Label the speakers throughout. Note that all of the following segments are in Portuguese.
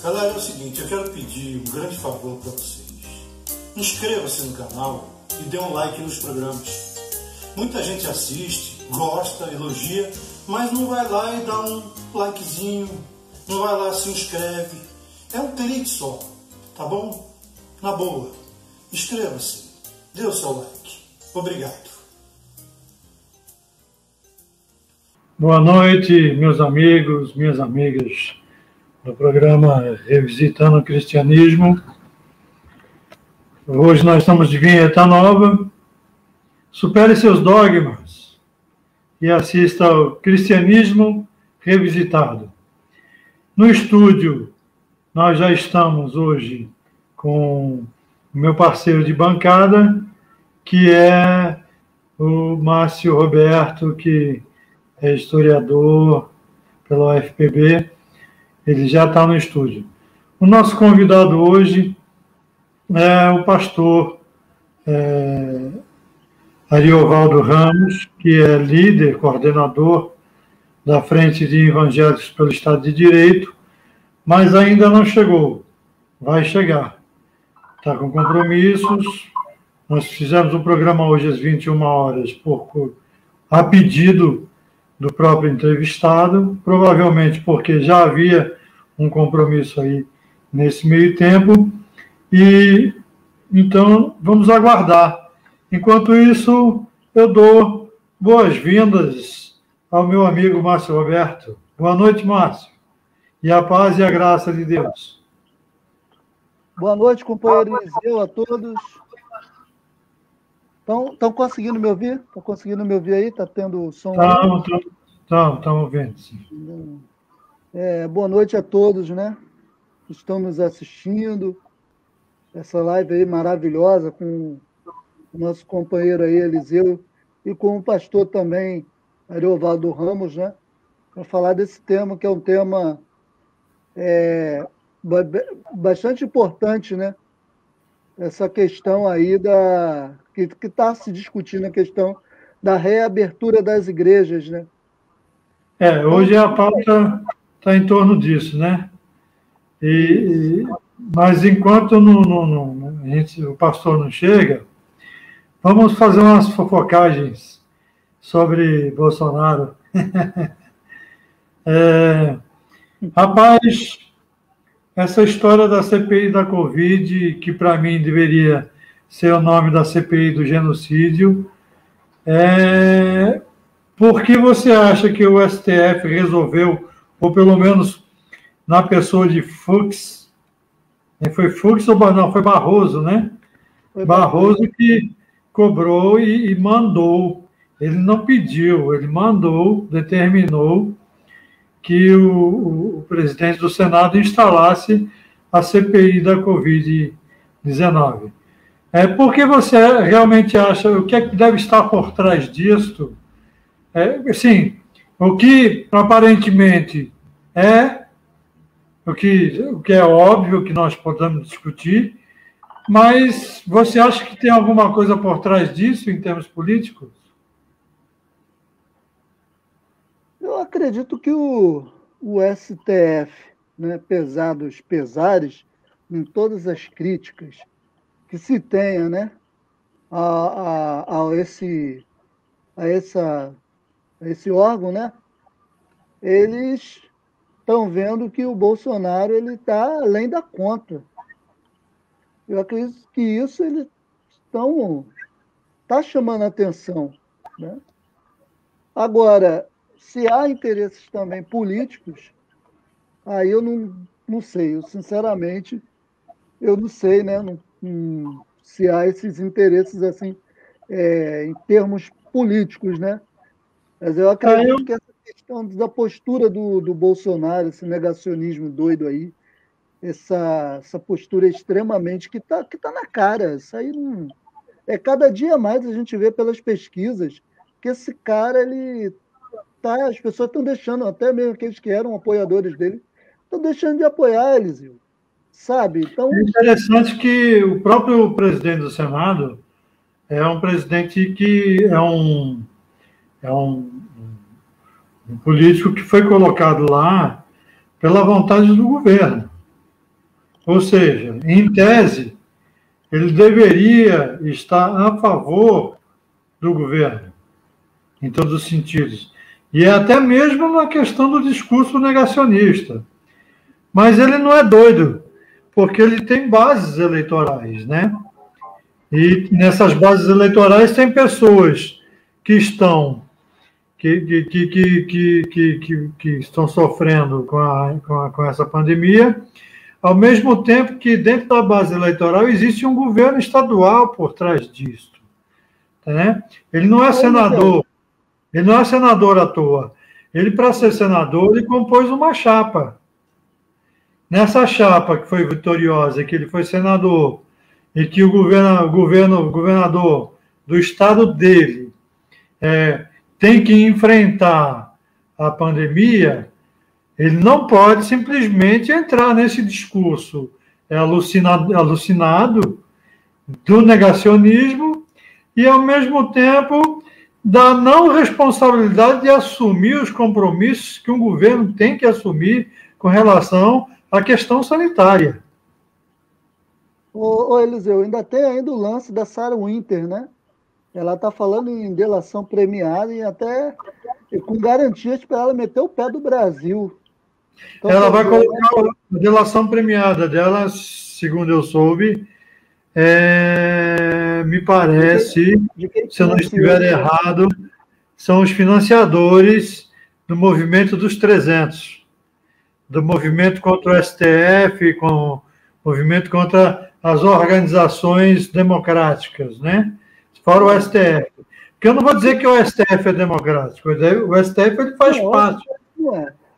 Speaker 1: Galera, é o seguinte, eu quero pedir um grande favor para vocês. Inscreva-se no canal e dê um like nos programas. Muita gente assiste, gosta, elogia, mas não vai lá e dá um likezinho, não vai lá, se inscreve. É um clique só, tá bom? Na boa, inscreva-se, dê o seu like. Obrigado.
Speaker 2: Boa noite, meus amigos, minhas amigas do programa Revisitando o Cristianismo. Hoje nós estamos de vinheta nova. Supere seus dogmas e assista ao Cristianismo Revisitado. No estúdio, nós já estamos hoje com o meu parceiro de bancada, que é o Márcio Roberto, que é historiador pela UFPB. Ele já está no estúdio. O nosso convidado hoje é o pastor Ariovaldo Ramos, que é líder, coordenador da Frente de Evangélicos pelo Estado de Direito, mas ainda não chegou. Vai chegar. Está com compromissos. Nós fizemos o programa hoje às 21 horas a pedido do próprio entrevistado, provavelmente porque já havia um compromisso aí nesse meio tempo, e então vamos aguardar. Enquanto isso, eu dou boas-vindas ao meu amigo Márcio Roberto. Boa noite, Márcio. E a paz e a graça de Deus.
Speaker 3: Boa noite, companheiro Eliseu, a todos. Estão conseguindo me ouvir? Estão conseguindo me ouvir aí? Está tendo som?
Speaker 2: Estamos vendo, sim.
Speaker 3: Boa noite a todos, né? Que estão nos assistindo. Essa live aí maravilhosa com o nosso companheiro aí, Eliseu, e com o pastor também, Ariovaldo Ramos, né? Para falar desse tema, que é um tema bastante importante, né? Essa questão aí que está se discutindo, a questão da reabertura das igrejas, né?
Speaker 2: Hoje a pauta está em torno disso, né? Mas enquanto o pastor não chega, vamos fazer umas fofocagens sobre Bolsonaro. Rapaz, essa história da CPI da Covid, que para mim deveria ser o nome da CPI do genocídio, por que você acha que o STF resolveu, ou pelo menos na pessoa de Fux, foi Fux ou não? Foi Barroso, né? Barroso que cobrou e mandou. Ele não pediu, ele mandou, determinou que o presidente do Senado instalasse a CPI da Covid-19. Por que você realmente acha, o que é que deve estar por trás disso? Sim, o que aparentemente o que é óbvio que nós podemos discutir, mas você acha que tem alguma coisa por trás disso em termos políticos?
Speaker 3: Eu acredito que o STF, né, apesar dos pesares, em todas as críticas que se tenha, né, a esse órgão, né, eles estão vendo que o Bolsonaro está além da conta. Eu acredito que isso ele está chamando a atenção, né? Agora, se há interesses também políticos, aí eu não sei. Eu, sinceramente, eu não sei, né? Se há esses interesses assim, em termos políticos, né? Mas eu acredito que essa questão da postura do Bolsonaro, esse negacionismo doido aí, essa postura extremamente que tá na cara. Isso aí não... cada dia mais a gente vê pelas pesquisas que esse cara, as pessoas estão deixando, até mesmo aqueles que eram apoiadores dele, estão deixando de apoiar, Eliseu. Sabe? Então...
Speaker 2: É interessante que o próprio presidente do Senado é um presidente que é um político que foi colocado lá pela vontade do governo. Ou seja, em tese, ele deveria estar a favor do governo, em todos os sentidos. E até mesmo na questão do discurso negacionista. Mas ele não é doido, porque ele tem bases eleitorais, né? E nessas bases eleitorais tem pessoas que estão sofrendo com essa pandemia, ao mesmo tempo que dentro da base eleitoral existe um governo estadual por trás disso, né? Ele não é senador, à toa. Ele, para ser senador, ele compôs uma chapa. Nessa chapa que foi vitoriosa, que ele foi senador, e que o governador do estado dele tem que enfrentar a pandemia, ele não pode simplesmente entrar nesse discurso alucinado do negacionismo e, ao mesmo tempo, da não responsabilidade de assumir os compromissos que um governo tem que assumir com relação à questão sanitária.
Speaker 3: Ô Eliseu, ainda tem o lance da Sarah Winter, né? Ela está falando em delação premiada e até com garantias para ela meter o pé do Brasil. Então,
Speaker 2: ela vai colocar a delação premiada dela, segundo eu soube, me parece, se eu não estiver errado, são os financiadores do movimento dos 300, do movimento contra o STF, com o movimento contra as organizações democráticas, né? Fora o STF. Porque eu não vou dizer que o STF é democrático, o STF ele faz parte.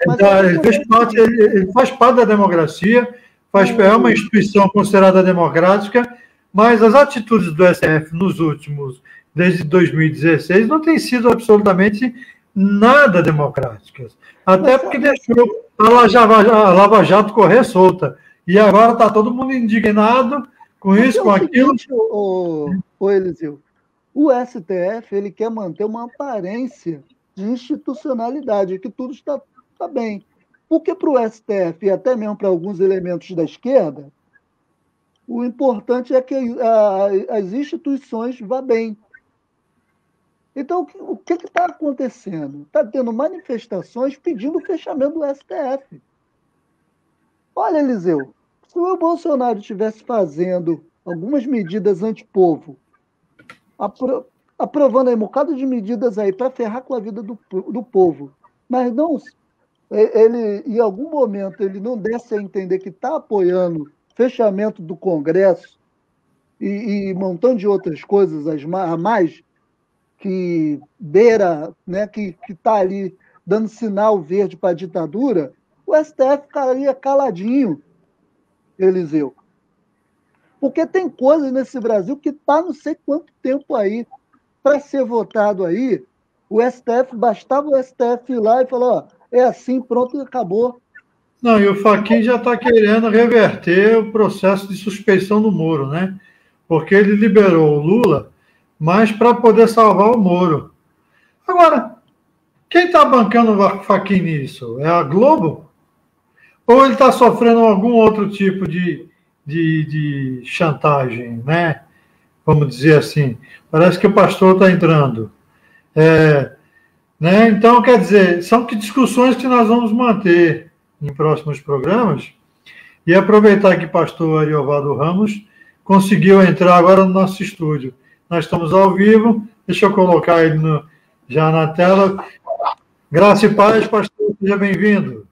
Speaker 2: Ele faz parte da democracia, é uma instituição considerada democrática, mas as atitudes do STF desde 2016, não têm sido absolutamente nada democráticas. Até porque deixou a Lava Jato correr solta. E agora está todo mundo indignado com isso, com aquilo.
Speaker 3: Ô Eliseu, o STF ele quer manter uma aparência de institucionalidade, que tudo está bem. Porque para o STF, e até mesmo para alguns elementos da esquerda, o importante é que as instituições vá bem. Então, o que está acontecendo? Está tendo manifestações pedindo o fechamento do STF. Olha, Eliseu, se o Bolsonaro estivesse fazendo algumas medidas antipovo, aprovando aí um bocado de medidas aí para ferrar com a vida do povo, mas não, ele, em algum momento, ele não desse a entender que está apoiando fechamento do Congresso e um montão de outras coisas a mais, que beira, né, que está ali dando sinal verde para a ditadura, o STF ficaria caladinho, Eliseu. Porque tem coisas nesse Brasil que está não sei quanto tempo aí para ser votado aí. O STF, bastava o STF ir lá e falar, ó, é assim, pronto, acabou.
Speaker 2: Não, e o Fachin já está querendo reverter o processo de suspeição do Moro, né? Porque ele liberou o Lula, mas para poder salvar o Moro. Agora, quem está bancando o Fachin nisso? É a Globo? Ou ele está sofrendo algum outro tipo de chantagem, né? Vamos dizer assim. Parece que o pastor está entrando. Né? Então, quer dizer, são discussões que nós vamos manter em próximos programas. E aproveitar que o pastor Ariovaldo Ramos conseguiu entrar agora no nosso estúdio. Nós estamos ao vivo. Deixa eu colocar ele já na tela. Graça e paz, pastor. Seja bem-vindo.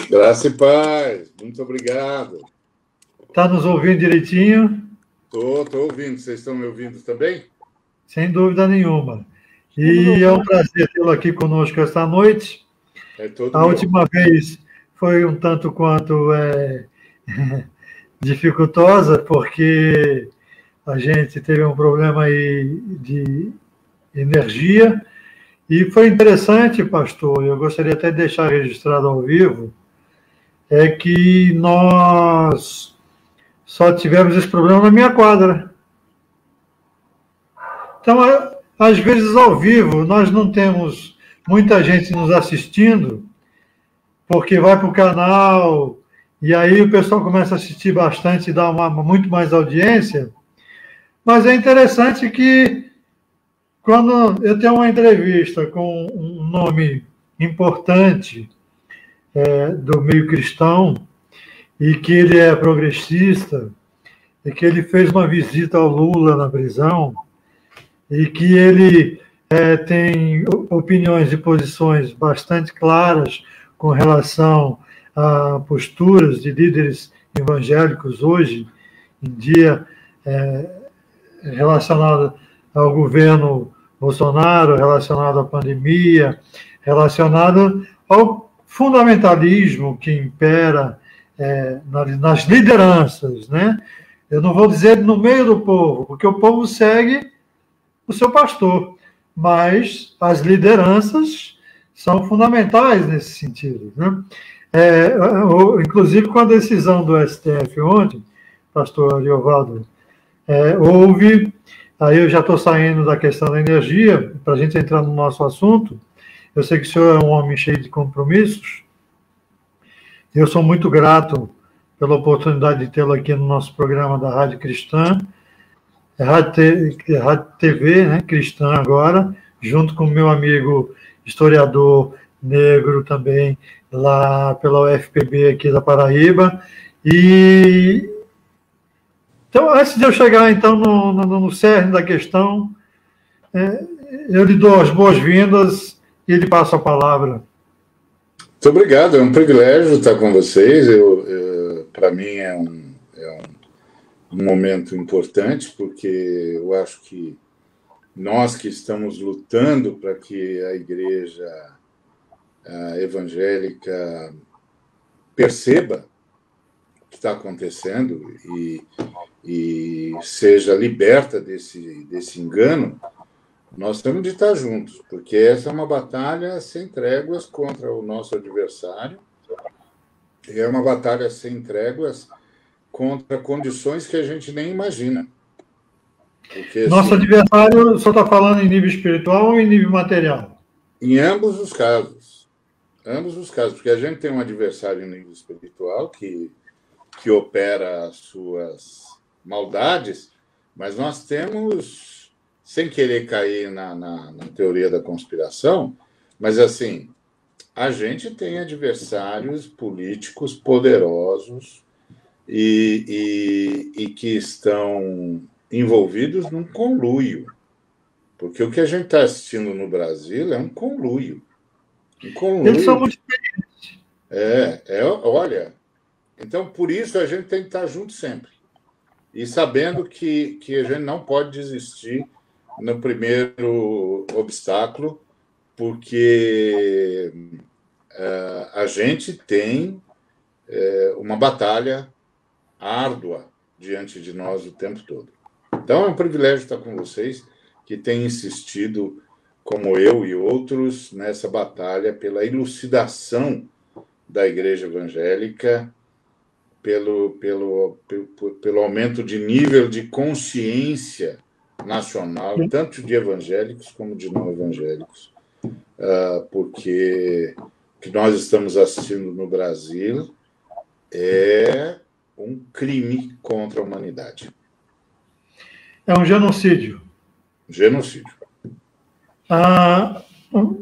Speaker 4: Graça e paz. Muito obrigado.
Speaker 2: Está nos ouvindo direitinho?
Speaker 4: Estou ouvindo. Vocês estão me ouvindo também?
Speaker 2: Sem dúvida nenhuma. E é um prazer tê-lo aqui conosco esta noite. A última vez foi um tanto quanto dificultosa, porque a gente teve um problema aí de energia. E foi interessante, pastor, eu gostaria até de deixar registrado ao vivo, que nós só tivemos esse problema na minha quadra. Então, às vezes, ao vivo, nós não temos muita gente nos assistindo, porque vai para o canal e aí o pessoal começa a assistir bastante e dá muito mais audiência. Mas é interessante que, quando eu tenho uma entrevista com um nome importante do meio cristão, e que ele é progressista, e que ele fez uma visita ao Lula na prisão, e que ele tem opiniões e posições bastante claras com relação a posturas de líderes evangélicos hoje em dia, relacionado ao governo Bolsonaro, relacionado à pandemia, relacionado ao fundamentalismo que impera nas lideranças, né? Eu não vou dizer no meio do povo, porque o povo segue o seu pastor, mas as lideranças são fundamentais nesse sentido, né? Inclusive, com a decisão do STF ontem, pastor Ariovaldo, houve, aí eu já estou saindo da questão da energia, para a gente entrar no nosso assunto. Eu sei que o senhor é um homem cheio de compromissos, eu sou muito grato pela oportunidade de tê-lo aqui no nosso programa da Rádio Cristã, Rádio TV, né, Cristã agora, junto com o meu amigo historiador negro também, lá pela UFPB aqui da Paraíba. E então, antes de eu chegar então no cerne da questão, eu lhe dou as boas-vindas e lhe passo a palavra.
Speaker 4: Muito obrigado, é um privilégio estar com vocês. Para mim é um momento importante, porque eu acho que nós que estamos lutando para que a igreja evangélica perceba o que está acontecendo e seja liberta desse engano, nós temos de estar juntos, porque essa é uma batalha sem tréguas contra o nosso adversário, e é uma batalha sem tréguas contra condições que a gente nem imagina. Porque,
Speaker 2: nosso adversário, só está falando em nível espiritual ou em nível material?
Speaker 4: Em ambos os casos. Ambos os casos, porque a gente tem um adversário em nível espiritual que opera as suas maldades, mas nós temos, sem querer cair na teoria da conspiração, mas assim, a gente tem adversários políticos poderosos e que estão envolvidos num conluio. Porque o que a gente está assistindo no Brasil é um conluio.
Speaker 2: Eles são muito diferentes.
Speaker 4: Olha, então por isso a gente tem que estar junto sempre. E sabendo que a gente não pode desistir no primeiro obstáculo, porque a gente tem uma batalha árdua diante de nós o tempo todo. Então é um privilégio estar com vocês, que têm insistido, como eu e outros, nessa batalha pela elucidação da igreja evangélica, pelo aumento de nível de consciência nacional, tanto de evangélicos como de não evangélicos, porque o que nós estamos assistindo no Brasil é um crime contra a humanidade.
Speaker 2: É um genocídio.
Speaker 4: Genocídio.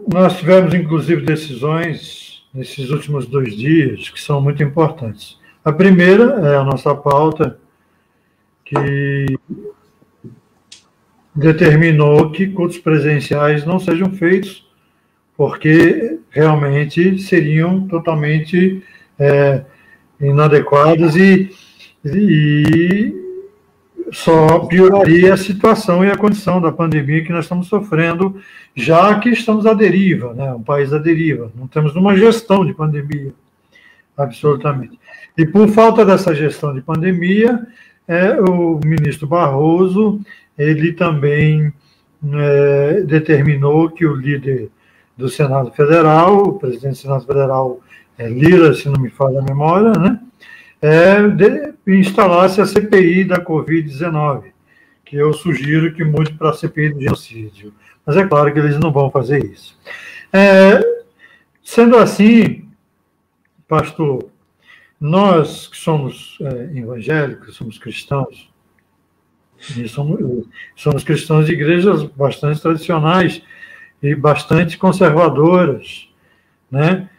Speaker 2: Nós tivemos, inclusive, decisões nesses últimos 2 dias que são muito importantes. A primeira é a nossa pauta, que determinou que cultos presenciais não sejam feitos, porque realmente seriam totalmente inadequados e só pioraria a situação e a condição da pandemia que nós estamos sofrendo, já que estamos à deriva, né? Um país à deriva. Não temos uma gestão de pandemia, absolutamente. E por falta dessa gestão de pandemia, o ministro Barroso, ele também determinou que o líder do Senado Federal, o presidente do Senado Federal, Lira, se não me falha a memória, né? Instalasse a CPI da Covid-19, que eu sugiro que mude para a CPI do genocídio. Mas é claro que eles não vão fazer isso. Sendo assim, pastor, nós que somos evangélicos, somos cristãos, e somos cristãos de igrejas bastante tradicionais e bastante conservadoras, né?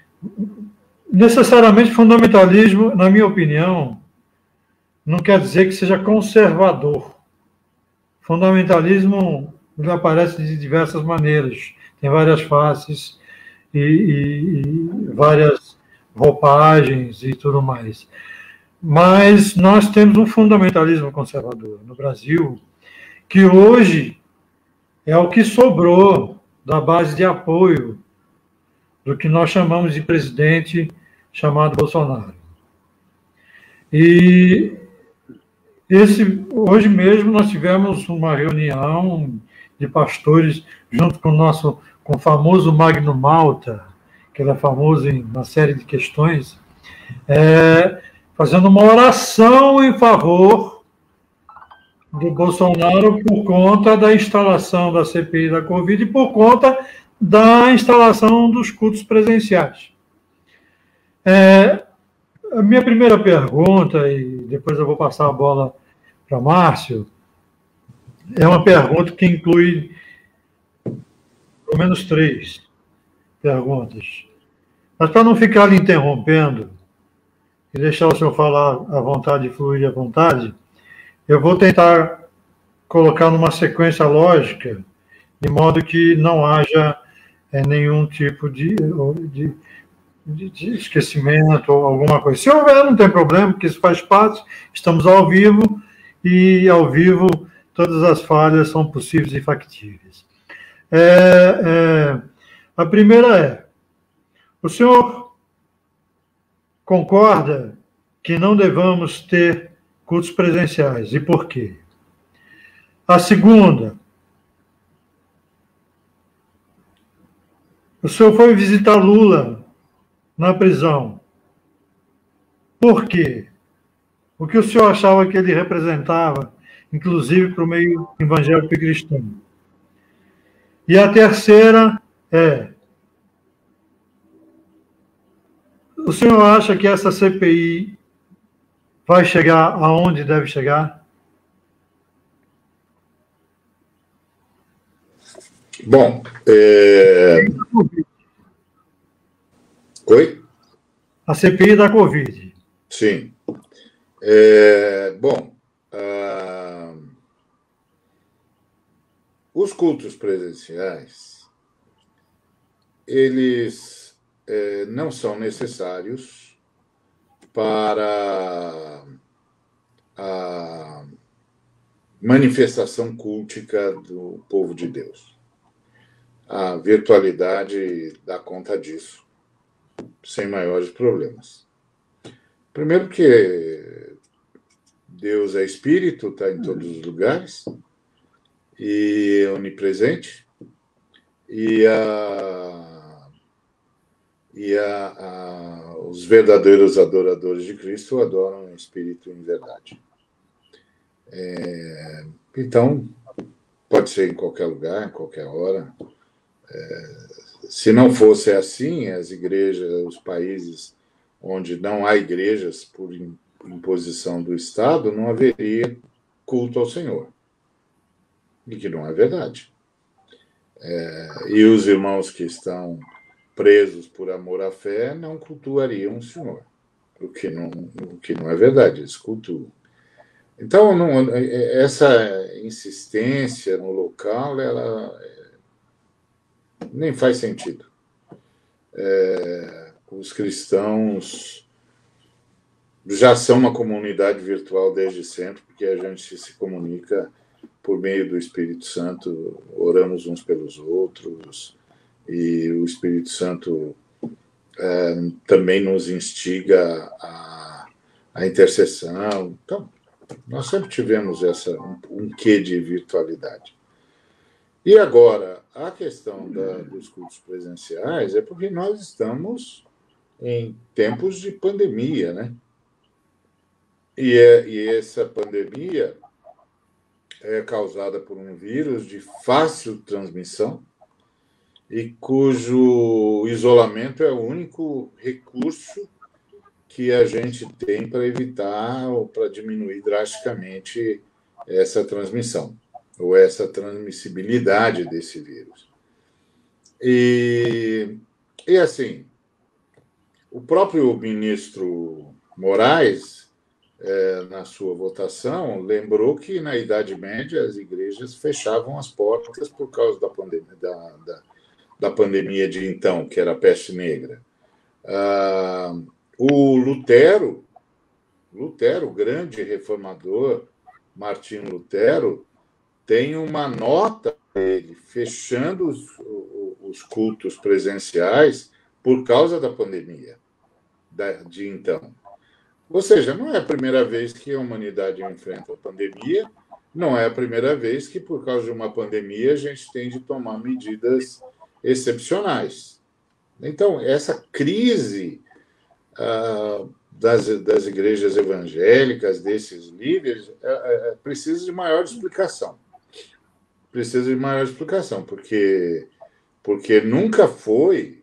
Speaker 2: Necessariamente, fundamentalismo, na minha opinião, não quer dizer que seja conservador. Fundamentalismo ele aparece de diversas maneiras, tem várias faces e várias roupagens e tudo mais. Mas nós temos um fundamentalismo conservador no Brasil, que hoje é o que sobrou da base de apoio do que nós chamamos de presidente chamado Bolsonaro. E hoje mesmo nós tivemos uma reunião de pastores junto com com o famoso Magno Malta, que ele é famoso em uma série de questões, fazendo uma oração em favor do Bolsonaro por conta da instalação da CPI da Covid e por conta da instalação dos cultos presenciais. A minha primeira pergunta, e depois eu vou passar a bola para Márcio, é uma pergunta que inclui pelo menos 3 perguntas. Mas para não ficar lhe interrompendo e deixar o senhor falar à vontade e fluir à vontade, eu vou tentar colocar numa sequência lógica, de modo que não haja nenhum tipo de esquecimento ou alguma coisa. Se houver, não tem problema, porque isso faz parte, estamos ao vivo, e ao vivo todas as falhas são possíveis e factíveis. A primeira o senhor concorda que não devamos ter cultos presenciais, e por quê? A segunda, o senhor foi visitar Lula na prisão. Por quê? O que o senhor achava que ele representava, inclusive para o meio evangélico e cristão? E a terceira o senhor acha que essa CPI vai chegar aonde deve chegar?
Speaker 4: Bom, Oi?
Speaker 2: A CPI da Covid.
Speaker 4: Sim. Bom, os cultos presenciais, eles não são necessários para a manifestação cultica do povo de Deus. A virtualidade dá conta disso, sem maiores problemas. Primeiro que Deus é espírito, está em todos os lugares, e é onipresente, e os verdadeiros adoradores de Cristo adoram o espírito em verdade. Então, pode ser em qualquer lugar, em qualquer hora. Se não fosse assim, as igrejas, os países onde não há igrejas por imposição do Estado, não haveria culto ao Senhor. E que não é verdade. E os irmãos que estão presos por amor à fé não cultuariam o Senhor, o que não é verdade, eles cultuam. Então, essa insistência no local, ela nem faz sentido. Os cristãos já são uma comunidade virtual desde sempre, porque a gente se comunica por meio do Espírito Santo, oramos uns pelos outros, e o Espírito Santo também nos instiga à intercessão. Então, nós sempre tivemos um quê de virtualidade. E agora, a questão dos cultos presenciais é porque nós estamos em tempos de pandemia, né? E essa pandemia é causada por um vírus de fácil transmissão e cujo isolamento é o único recurso que a gente tem para evitar ou para diminuir drasticamente essa transmissão ou essa transmissibilidade desse vírus. E assim, o próprio ministro Moraes, na sua votação, lembrou que, na Idade Média, as igrejas fechavam as portas por causa da pandemia de então, que era a peste negra. O Lutero, o grande reformador, Martinho Lutero, tem uma nota dele fechando os cultos presenciais por causa da pandemia de então. Ou seja, não é a primeira vez que a humanidade enfrenta a pandemia, não é a primeira vez que, por causa de uma pandemia, a gente tem de tomar medidas excepcionais. Então, essa crise das igrejas evangélicas, desses líderes, precisa de maior explicação. Precisa de maior explicação, porque nunca foi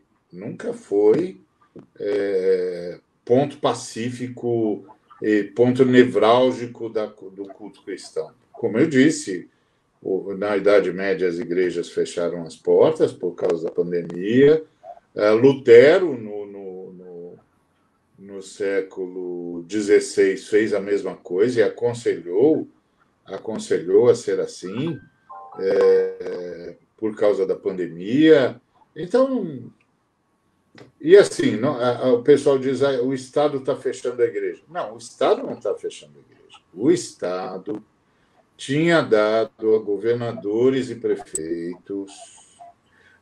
Speaker 4: ponto pacífico e ponto nevrálgico do culto cristão. Como eu disse, na Idade Média as igrejas fecharam as portas por causa da pandemia. Lutero, no século XVI, fez a mesma coisa e aconselhou a ser assim, por causa da pandemia. Então, e assim, o pessoal diz que o Estado está fechando a igreja. Não, o Estado não está fechando a igreja. O Estado tinha dado a governadores e prefeitos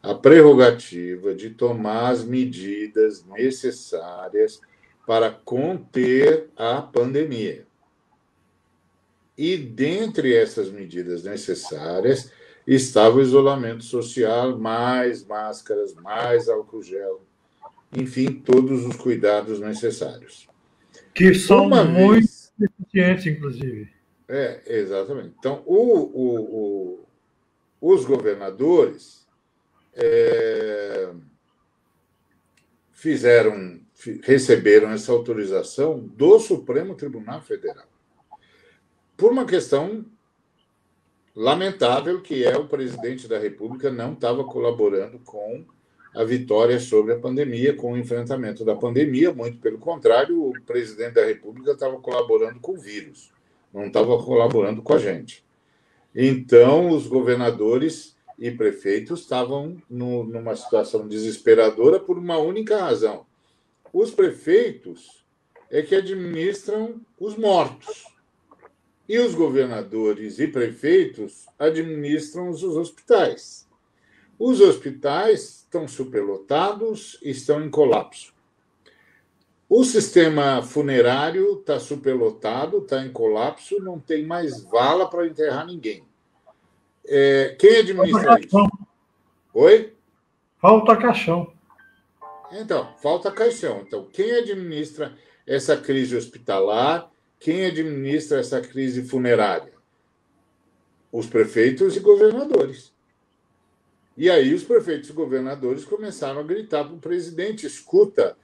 Speaker 4: a prerrogativa de tomar as medidas necessárias para conter a pandemia. E, dentre essas medidas necessárias, estava o isolamento social, mais máscaras, mais álcool gel, enfim, todos os cuidados necessários.
Speaker 2: Que são muito eficientes, inclusive.
Speaker 4: Exatamente. Então, os governadores receberam essa autorização do Supremo Tribunal Federal, por uma questão lamentável, que o presidente da República não estava colaborando com a vitória sobre a pandemia, com o enfrentamento da pandemia. Muito pelo contrário, o presidente da República estava colaborando com o vírus, não estava colaborando com a gente. Então, os governadores e prefeitos estavam numa situação desesperadora por uma única razão. Os prefeitos é que administram os mortos. E os governadores e prefeitos administram os hospitais. Os hospitais estão superlotados, estão em colapso. O sistema funerário está superlotado, está em colapso, não tem mais vala para enterrar ninguém. Quem administra isso? Oi?
Speaker 2: Falta caixão.
Speaker 4: Então, falta caixão. Então, quem administra essa crise hospitalar? Quem administra essa crise funerária? Os prefeitos e governadores. E aí os prefeitos e governadores começaram a gritar para o presidente: escuta,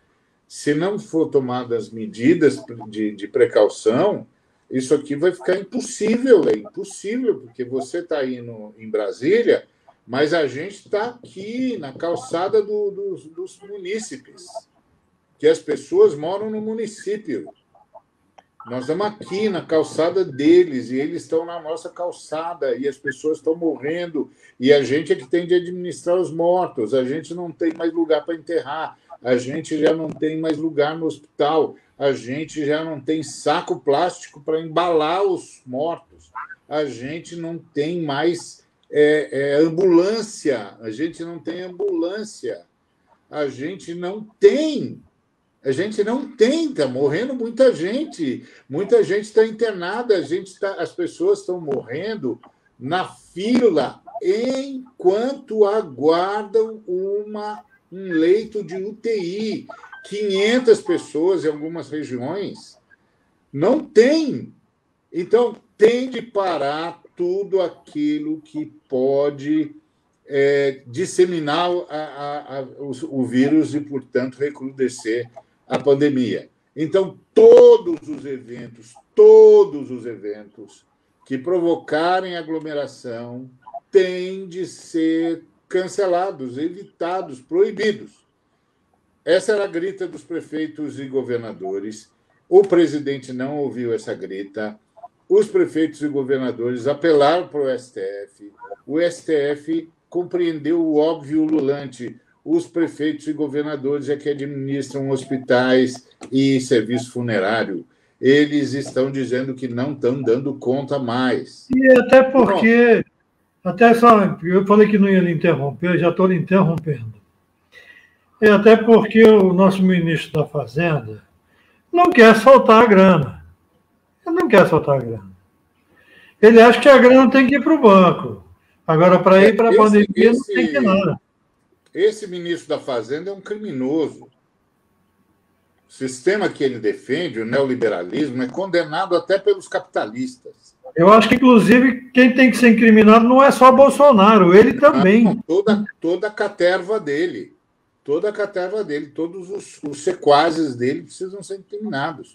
Speaker 4: se não for tomadas medidas de precaução, isso aqui vai ficar impossível. É impossível, porque você está aí em Brasília, mas a gente está aqui na calçada dos munícipes, que as pessoas moram no município. Nós estamos aqui na calçada deles e eles estão na nossa calçada e as pessoas estão morrendo e a gente é que tem de administrar os mortos. A gente não tem mais lugar para enterrar, a gente já não tem mais lugar no hospital, a gente já não tem saco plástico para embalar os mortos, a gente não tem mais ambulância, a gente não tem ambulância, a gente não tem. Está morrendo muita gente está internada, as pessoas estão morrendo na fila enquanto aguardam um leito de UTI. 500 pessoas em algumas regiões. Não tem. Então, tem de parar tudo aquilo que pode disseminar o vírus e, portanto, recrudescer a pandemia. Então, todos os eventos que provocarem aglomeração têm de ser cancelados, evitados, proibidos. Essa era a grita dos prefeitos e governadores. O presidente não ouviu essa grita. Os prefeitos e governadores apelaram para o STF. O STF compreendeu o óbvio ululante. Os prefeitos e governadores é que administram hospitais e serviço funerário. Eles estão dizendo que não estão dando conta mais.
Speaker 2: E até porque, eu falei que não ia lhe interromper, já estou lhe interrompendo. E até porque o nosso ministro da Fazenda não quer soltar a grana. Ele não quer soltar a grana. Ele acha que a grana tem que ir para o banco. Agora, para ir para a pandemia, não tem que ir nada.
Speaker 4: Esse ministro da Fazenda é um criminoso. O sistema que ele defende, o neoliberalismo, é condenado até pelos capitalistas.
Speaker 2: Eu acho que, inclusive, quem tem que ser incriminado não é só Bolsonaro, ele também.
Speaker 4: Não, toda a caterva dele. Toda a caterva dele, todos os sequazes dele precisam ser incriminados.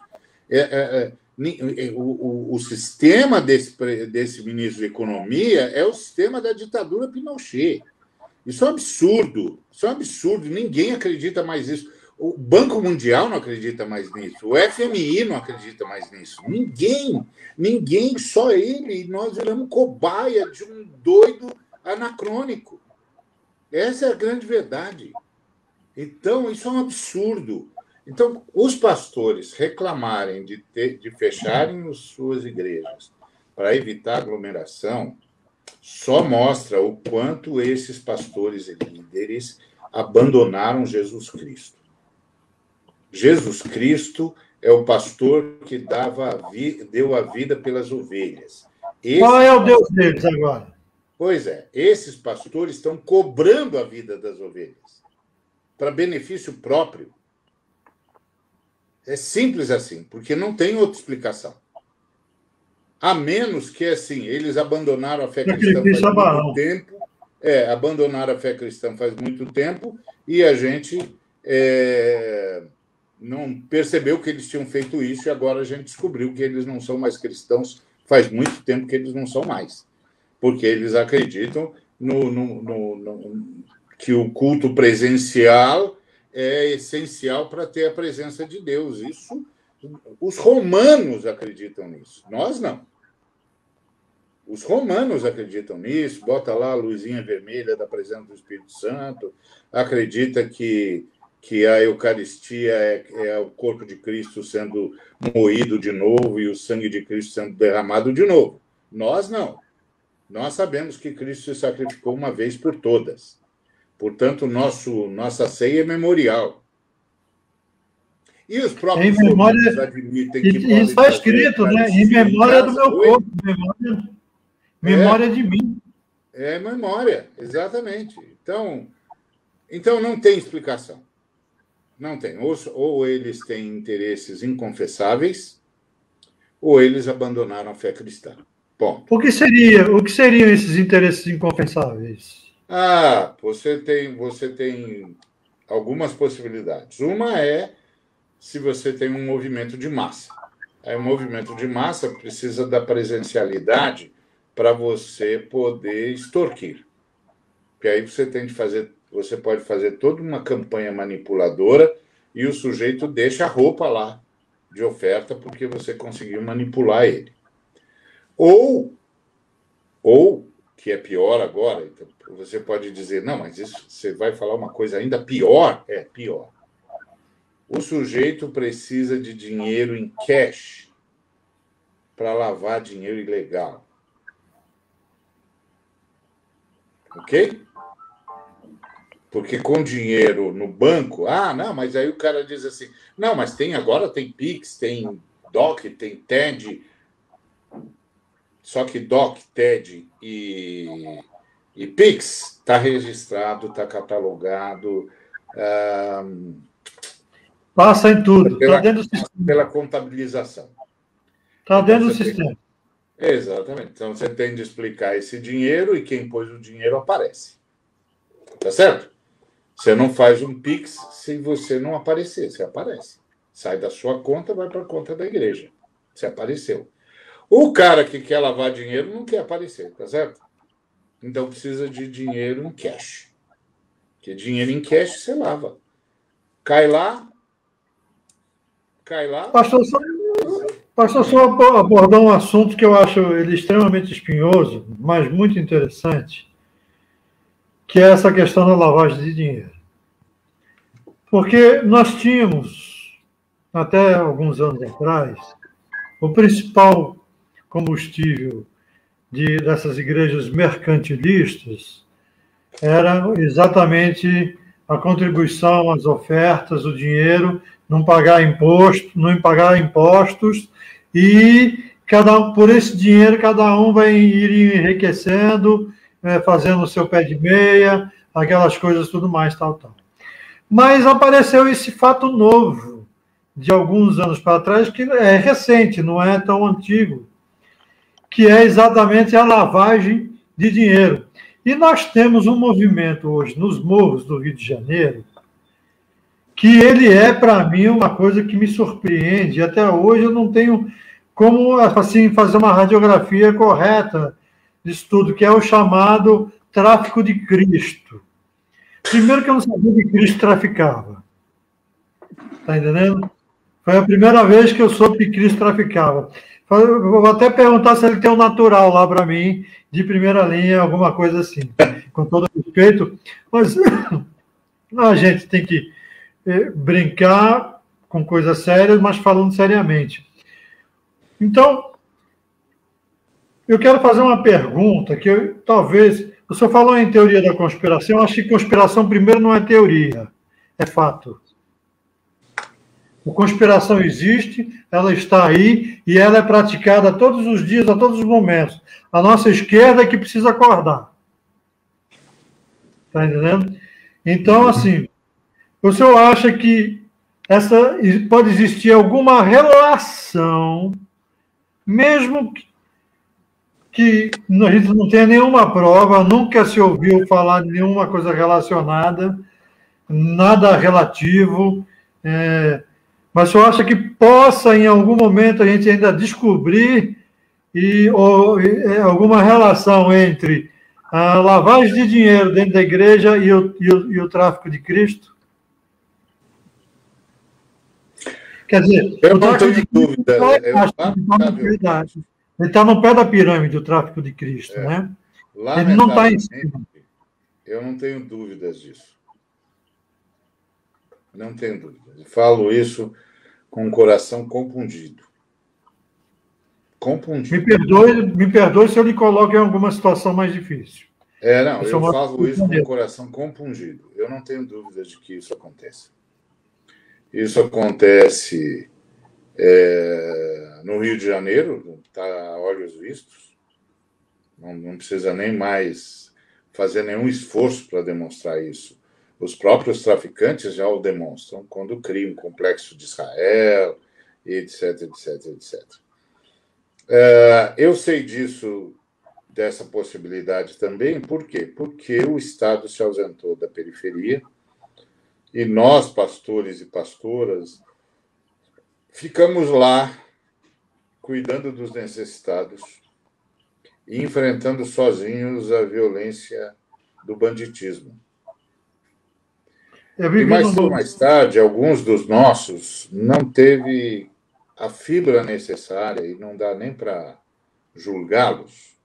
Speaker 4: O sistema desse ministro de Economia é o sistema da ditadura Pinochet. Isso é um absurdo. Isso é um absurdo. Ninguém acredita mais nisso. O Banco Mundial não acredita mais nisso. O FMI não acredita mais nisso. Ninguém, só ele. E nós viramos cobaia de um doido anacrônico. Essa é a grande verdade. Então, isso é um absurdo. Então, os pastores reclamarem de fecharem suas igrejas para evitar aglomeração só mostra o quanto esses pastores e líderes abandonaram Jesus Cristo. Jesus Cristo é o pastor que deu a vida pelas ovelhas.
Speaker 2: Qual é o Deus deles agora?
Speaker 4: Pois é, esses pastores estão cobrando a vida das ovelhas para benefício próprio. É simples assim, porque não tem outra explicação. A menos que, assim, eles abandonaram a fé cristã faz muito tempo. Abandonaram a fé cristã faz muito tempo e a gente não percebeu que eles tinham feito isso e agora a gente descobriu que eles não são mais cristãos faz muito tempo que eles não são mais. Porque eles acreditam que o culto presencial é essencial para ter a presença de Deus. Isso, os romanos acreditam nisso. Nós não. Os romanos acreditam nisso, bota lá a luzinha vermelha da presença do Espírito Santo, acredita que a Eucaristia é o corpo de Cristo sendo moído de novo e o sangue de Cristo sendo derramado de novo. Nós não. Nós sabemos que Cristo se sacrificou uma vez por todas. Portanto, nossa ceia é memorial. E os próprios romanos admitem que
Speaker 2: podem isso está escrito, né? Em memória do meu corpo, memória de mim.
Speaker 4: É memória, exatamente. Então não tem explicação. Não tem. Ou eles têm interesses inconfessáveis, ou eles abandonaram a fé cristã. Bom.
Speaker 2: O que seriam esses interesses inconfessáveis?
Speaker 4: Você tem algumas possibilidades. Uma é se você tem um movimento de massa. Aí, o movimento de massa precisa da presencialidade para você poder extorquir. Porque aí você pode fazer toda uma campanha manipuladora e o sujeito deixa a roupa lá de oferta porque você conseguiu manipular ele. Ou que é pior agora, então, você pode dizer, não, mas isso você vai falar uma coisa ainda pior? É pior. O sujeito precisa de dinheiro em cash para lavar dinheiro ilegal. Ok? Porque com dinheiro no banco, não, mas aí o cara diz assim, não, mas agora tem Pix, tem DOC, tem TED, só que DOC, TED e Pix está registrado, está catalogado.
Speaker 2: Passa em tudo, está dentro do sistema.
Speaker 4: Pela contabilização.
Speaker 2: Está dentro do sistema.
Speaker 4: Exatamente. Então, você tem de explicar esse dinheiro e quem pôs o dinheiro aparece. Tá certo? Você não faz um Pix se você não aparecer. Você aparece. Sai da sua conta, vai para a conta da igreja. Você apareceu. O cara que quer lavar dinheiro não quer aparecer, tá certo? Então precisa de dinheiro em cash. Porque dinheiro em cash você lava. Cai lá.
Speaker 2: Pastor, só abordar um assunto que eu acho ele extremamente espinhoso, mas muito interessante, que é essa questão da lavagem de dinheiro. Porque nós tínhamos, até alguns anos atrás, o principal combustível dessas igrejas mercantilistas era exatamente a contribuição, as ofertas, o dinheiro, não pagar impostos, e por esse dinheiro cada um vai ir enriquecendo, fazendo o seu pé de meia, aquelas coisas tudo mais, tal. Mas apareceu esse fato novo, de alguns anos para trás, que é recente, não é tão antigo, que é exatamente a lavagem de dinheiro. E nós temos um movimento hoje nos morros do Rio de Janeiro, que ele é, para mim, uma coisa que me surpreende. Até hoje eu não tenho como assim, fazer uma radiografia correta disso tudo, que é o chamado tráfico de Cristo. Primeiro que eu não sabia que Cristo traficava. Está entendendo? Foi a primeira vez que eu soube que Cristo traficava. Eu vou até perguntar se ele tem um natural lá para mim, de primeira linha, alguma coisa assim. Com todo respeito. Mas a gente tem que brincar com coisas sérias, mas falando seriamente. Então, eu quero fazer uma pergunta que talvez... O senhor falou em teoria da conspiração, eu acho que conspiração, primeiro, não é teoria, é fato. A conspiração existe, ela está aí e ela é praticada todos os dias, a todos os momentos. A nossa esquerda é que precisa acordar. Está entendendo? Então, assim, o senhor acha que pode existir alguma relação, mesmo que a gente não tenha nenhuma prova, nunca se ouviu falar de nenhuma coisa relacionada, nada relativo, mas eu acho que possa, em algum momento, a gente ainda descobrir alguma relação entre a lavagem de dinheiro dentro da igreja e o tráfico de Cristo? Quer dizer,
Speaker 4: eu não tenho dúvida.
Speaker 2: Ele está no pé da pirâmide, o tráfico de Cristo, né? Ele não está em cima.
Speaker 4: Eu não tenho dúvidas disso. Não tenho dúvidas. Falo isso com o coração compungido. Compungido.
Speaker 2: Me perdoe se eu lhe coloco em alguma situação mais difícil.
Speaker 4: Não, eu falo isso com o coração compungido. Eu não tenho dúvidas de que isso aconteça. Isso acontece no Rio de Janeiro, está a olhos vistos. Não precisa nem mais fazer nenhum esforço para demonstrar isso. Os próprios traficantes já o demonstram quando criam um complexo de Israel, etc, etc, etc. Eu sei dessa possibilidade também, por quê? Porque o Estado se ausentou da periferia e nós, pastores e pastoras, ficamos lá cuidando dos necessitados e enfrentando sozinhos a violência do banditismo. E mais tarde, alguns dos nossos não teve a fibra necessária, e não dá nem para julgá-los,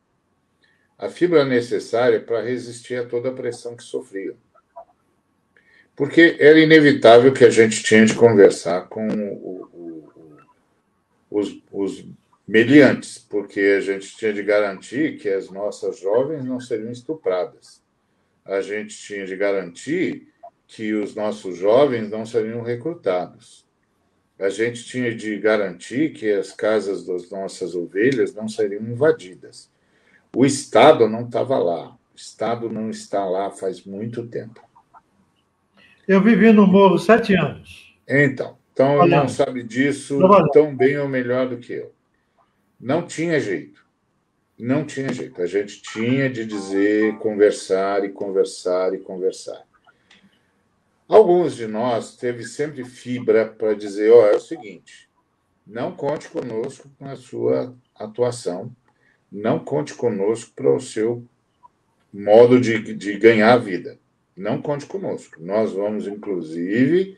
Speaker 4: a fibra necessária para resistir a toda a pressão que sofriam. Porque era inevitável que a gente tinha de conversar com os meliantes, porque a gente tinha de garantir que as nossas jovens não seriam estupradas. A gente tinha de garantir que os nossos jovens não seriam recrutados. A gente tinha de garantir que as casas das nossas ovelhas não seriam invadidas. O Estado não estava lá. O Estado não está lá faz muito tempo.
Speaker 2: Eu vivi no Morro 7 anos.
Speaker 4: Então não sabe disso tão bem ou melhor do que eu. Não tinha jeito. Não tinha jeito. A gente tinha de dizer, conversar e conversar e conversar. Alguns de nós teve sempre fibra para dizer, ó, é o seguinte, não conte conosco com a sua atuação, não conte conosco para o seu modo de ganhar a vida. Não conte conosco. Nós vamos, inclusive,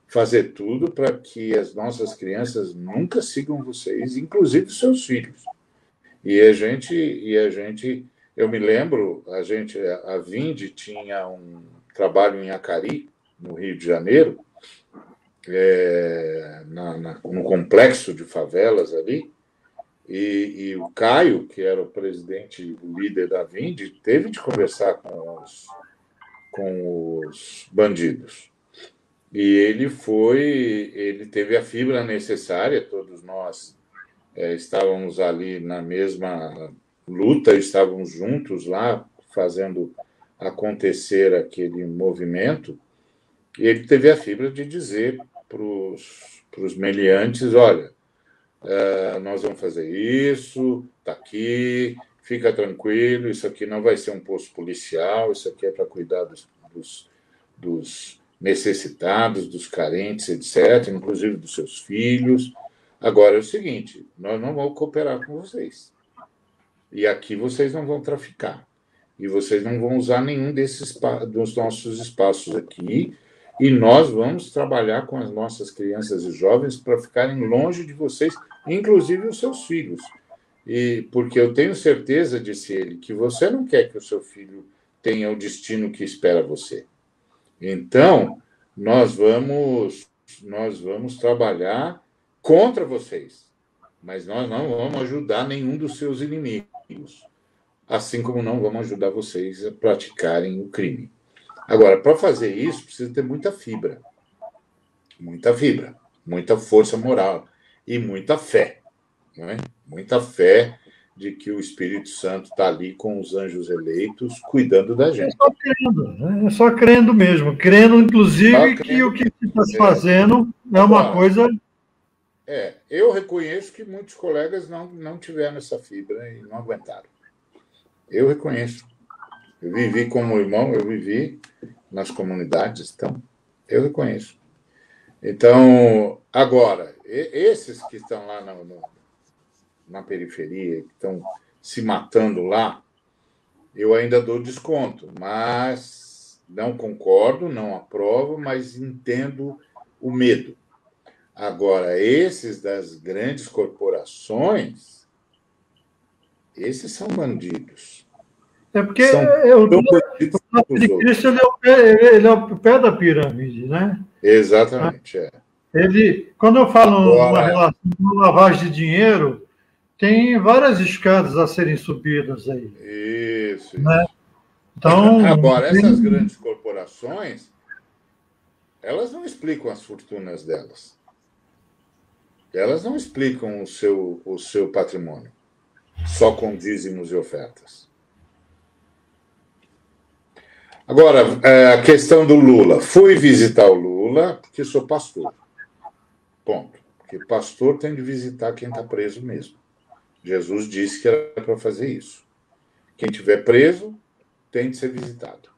Speaker 4: fazer tudo para que as nossas crianças nunca sigam vocês, inclusive os seus filhos. E a gente, eu me lembro, a Vinde tinha um trabalho em Acari, no Rio de Janeiro, no complexo de favelas ali, e o Caio, que era o presidente, o líder da Vinde, teve de conversar com os bandidos. E ele teve a fibra necessária, todos nós estávamos ali na mesma luta, estávamos juntos lá, fazendo acontecer aquele movimento, e ele teve a fibra de dizer para os meliantes, olha, nós vamos fazer isso, está aqui, fica tranquilo, isso aqui não vai ser um posto policial, isso aqui é para cuidar dos necessitados, dos carentes, etc., inclusive dos seus filhos. Agora é o seguinte, nós não vamos cooperar com vocês. E aqui vocês não vão traficar. E vocês não vão usar nenhum dos nossos espaços aqui. E nós vamos trabalhar com as nossas crianças e jovens para ficarem longe de vocês, inclusive os seus filhos. Porque eu tenho certeza, disse ele, que você não quer que o seu filho tenha o destino que espera você. Então, nós vamos trabalhar contra vocês, mas nós não vamos ajudar nenhum dos seus inimigos, assim como não vamos ajudar vocês a praticarem o crime. Agora, para fazer isso, precisa ter muita fibra, muita força moral e muita fé, não é? Muita fé de que o Espírito Santo está ali com os anjos eleitos cuidando da gente.
Speaker 2: É só crendo mesmo, crendo inclusive que o que se está fazendo é uma coisa...
Speaker 4: Eu reconheço que muitos colegas não tiveram essa fibra e não aguentaram. Eu reconheço. Eu vivi como irmão, eu vivi nas comunidades, então eu reconheço. Então, agora, esses que estão lá na periferia, que estão se matando lá, eu ainda dou desconto, mas não concordo, não aprovo, mas entendo o medo. Agora, esses das grandes corporações, esses são bandidos.
Speaker 2: É porque o Padre de Cristo ele é o pé da pirâmide, né?
Speaker 4: Exatamente,
Speaker 2: Quando eu falo numa relação com lavagem de dinheiro, tem várias escadas a serem subidas aí.
Speaker 4: Isso.
Speaker 2: Né? Então,
Speaker 4: agora, essas grandes corporações, elas não explicam as fortunas delas. Elas não explicam o seu patrimônio, só com dízimos e ofertas. Agora, a questão do Lula. Fui visitar o Lula porque sou pastor. Ponto. Porque pastor tem de visitar quem está preso mesmo. Jesus disse que era para fazer isso. Quem estiver preso tem de ser visitado.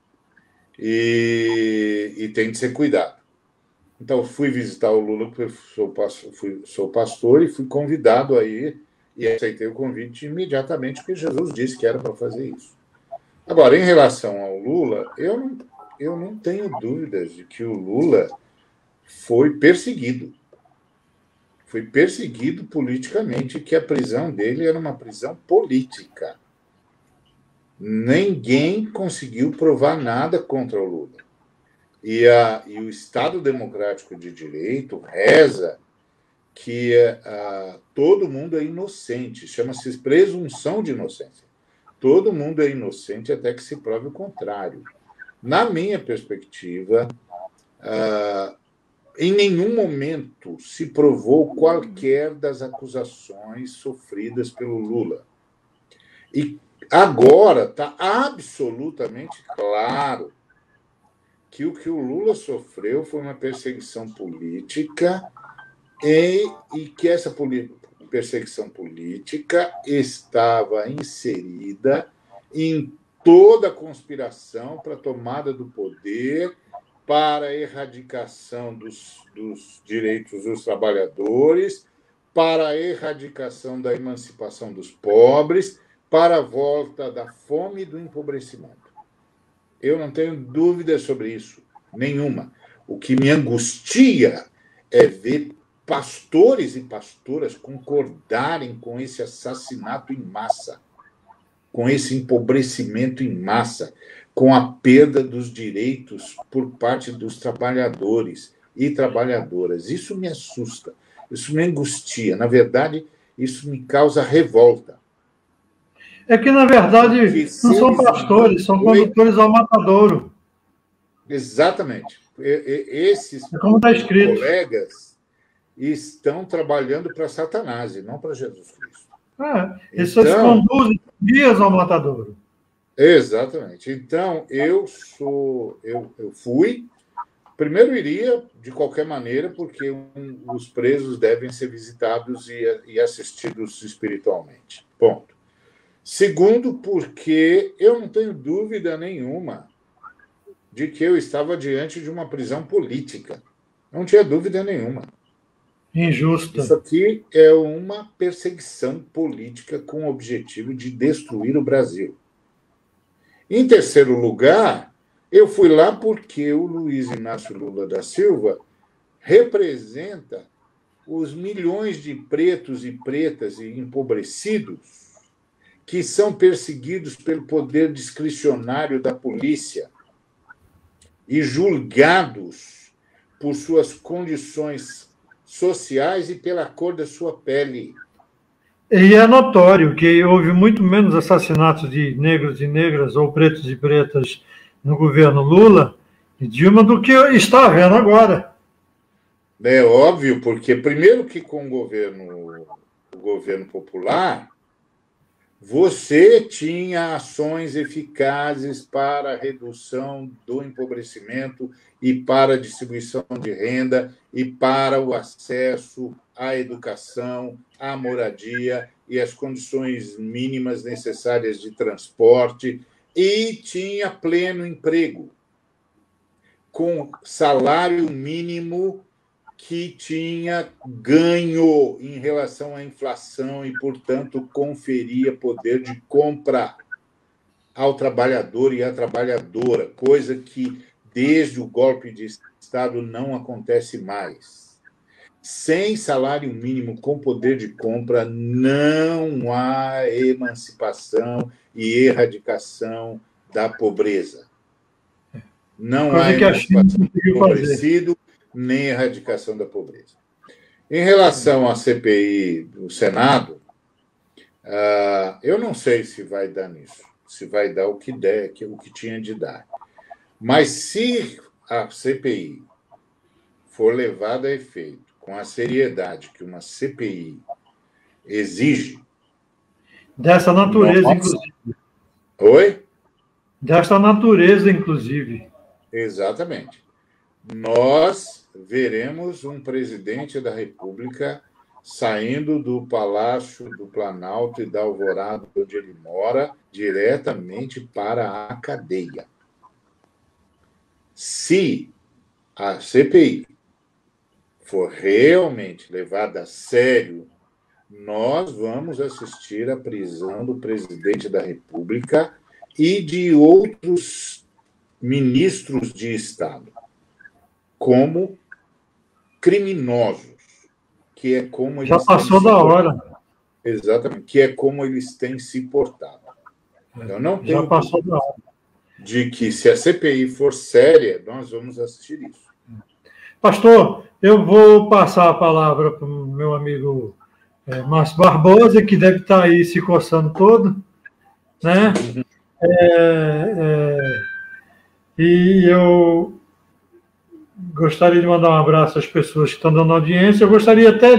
Speaker 4: E tem de ser cuidado. Então, fui visitar o Lula porque sou pastor e fui convidado a ir e aceitei o convite imediatamente porque Jesus disse que era para fazer isso. Agora, em relação ao Lula, eu não tenho dúvidas de que o Lula foi perseguido. Foi perseguido politicamente, que a prisão dele era uma prisão política. Ninguém conseguiu provar nada contra o Lula. E o Estado Democrático de Direito reza que todo mundo é inocente. Chama-se presunção de inocência. Todo mundo é inocente até que se prove o contrário. Na minha perspectiva, em nenhum momento se provou qualquer das acusações sofridas pelo Lula. E agora está absolutamente claro que o Lula sofreu foi uma perseguição política e que essa perseguição política estava inserida em toda a conspiração para a tomada do poder para a erradicação dos direitos dos trabalhadores, para a erradicação da emancipação dos pobres, para a volta da fome e do empobrecimento. Eu não tenho dúvida sobre isso, nenhuma. O que me angustia é ver pastores e pastoras concordarem com esse assassinato em massa, com esse empobrecimento em massa, com a perda dos direitos por parte dos trabalhadores e trabalhadoras. Isso me assusta, isso me angustia. Na verdade, isso me causa revolta.
Speaker 2: É que, na verdade, não são pastores, são condutores ao matadouro.
Speaker 4: Exatamente. Esses colegas estão trabalhando para Satanás e não para Jesus Cristo.
Speaker 2: Eles conduzem dias ao matadouro.
Speaker 4: Exatamente. Então, eu fui. Primeiro iria, de qualquer maneira, porque os presos devem ser visitados e assistidos espiritualmente. Ponto. Segundo, porque eu não tenho dúvida nenhuma de que eu estava diante de uma prisão política. Não tinha dúvida nenhuma.
Speaker 2: Injusta.
Speaker 4: Isso aqui é uma perseguição política com o objetivo de destruir o Brasil. Em terceiro lugar, eu fui lá porque o Luiz Inácio Lula da Silva representa os milhões de pretos e pretas e empobrecidos que são perseguidos pelo poder discricionário da polícia e julgados por suas condições sociais e pela cor da sua pele.
Speaker 2: E é notório que houve muito menos assassinatos de negros e negras ou pretos e pretas no governo Lula e Dilma do que está havendo agora.
Speaker 4: É óbvio, porque primeiro que com o governo popular, você tinha ações eficazes para a redução do empobrecimento e para a distribuição de renda e para o acesso à educação, à moradia e às condições mínimas necessárias de transporte, e tinha pleno emprego, com salário mínimo que tinha ganho em relação à inflação e, portanto, conferia poder de compra ao trabalhador e à trabalhadora, coisa que, desde o golpe de Estado, não acontece mais. Sem salário mínimo com poder de compra, não há emancipação e erradicação da pobreza. Não há emancipação do empobrecido, nem erradicação da pobreza. Em relação à CPI do Senado, eu não sei se vai dar nisso, se vai dar o que der, o que tinha de dar. Mas se a CPI for levada a efeito com a seriedade que uma CPI exige...
Speaker 2: Dessa natureza, inclusive.
Speaker 4: Oi?
Speaker 2: Dessa natureza, inclusive.
Speaker 4: Exatamente. Nós veremos um presidente da República saindo do Palácio do Planalto e da Alvorada, onde ele mora, diretamente para a cadeia. Se a CPI for realmente levada a sério, nós vamos assistir à prisão do presidente da República e de outros ministros de Estado como criminosos, que é como eles
Speaker 2: já passou da hora.
Speaker 4: Exatamente, que é como eles têm se portado. Eu não tenho
Speaker 2: já passou da hora.
Speaker 4: De que, se a CPI for séria, nós vamos assistir isso.
Speaker 2: Pastor, eu vou passar a palavra para o meu amigo Márcio Barbosa, que deve estar aí se coçando todo, né? E eu gostaria de mandar um abraço às pessoas que estão dando audiência. Eu gostaria até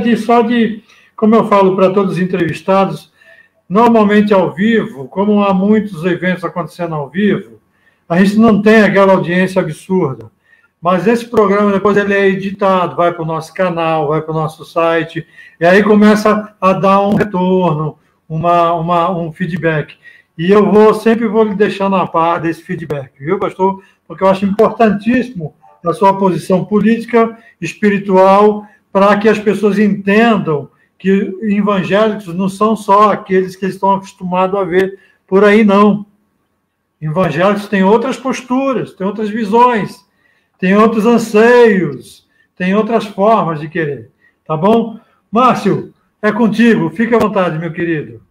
Speaker 2: como eu falo para todos os entrevistados, normalmente ao vivo, como há muitos eventos acontecendo ao vivo, a gente não tem aquela audiência absurda. Mas esse programa, depois ele é editado, vai para o nosso canal, vai para o nosso site, e aí começa a dar um retorno, um feedback. E eu sempre vou lhe deixando a par desse feedback, viu, pastor? Porque eu acho importantíssimo a sua posição política, espiritual, para que as pessoas entendam que evangélicos não são só aqueles que eles estão acostumados a ver por aí, não. Evangélicos têm outras posturas, têm outras visões, têm outros anseios, têm outras formas de querer. Tá bom? Márcio, é contigo. Fique à vontade, meu querido.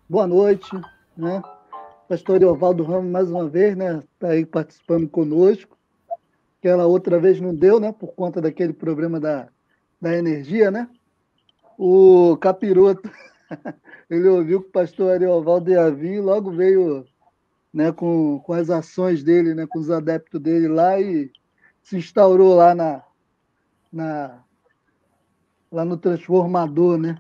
Speaker 3: Boa noite, né? Pastor Eovaldo Ramos, mais uma vez, né? Está aí participando conosco. Aquela outra vez não deu, né? Por conta daquele problema da energia, né? O Capiroto, ele ouviu que o pastor Ariovaldo ia vir e logo veio, né, com as ações dele, né, com os adeptos dele lá e se instaurou lá lá no transformador, né?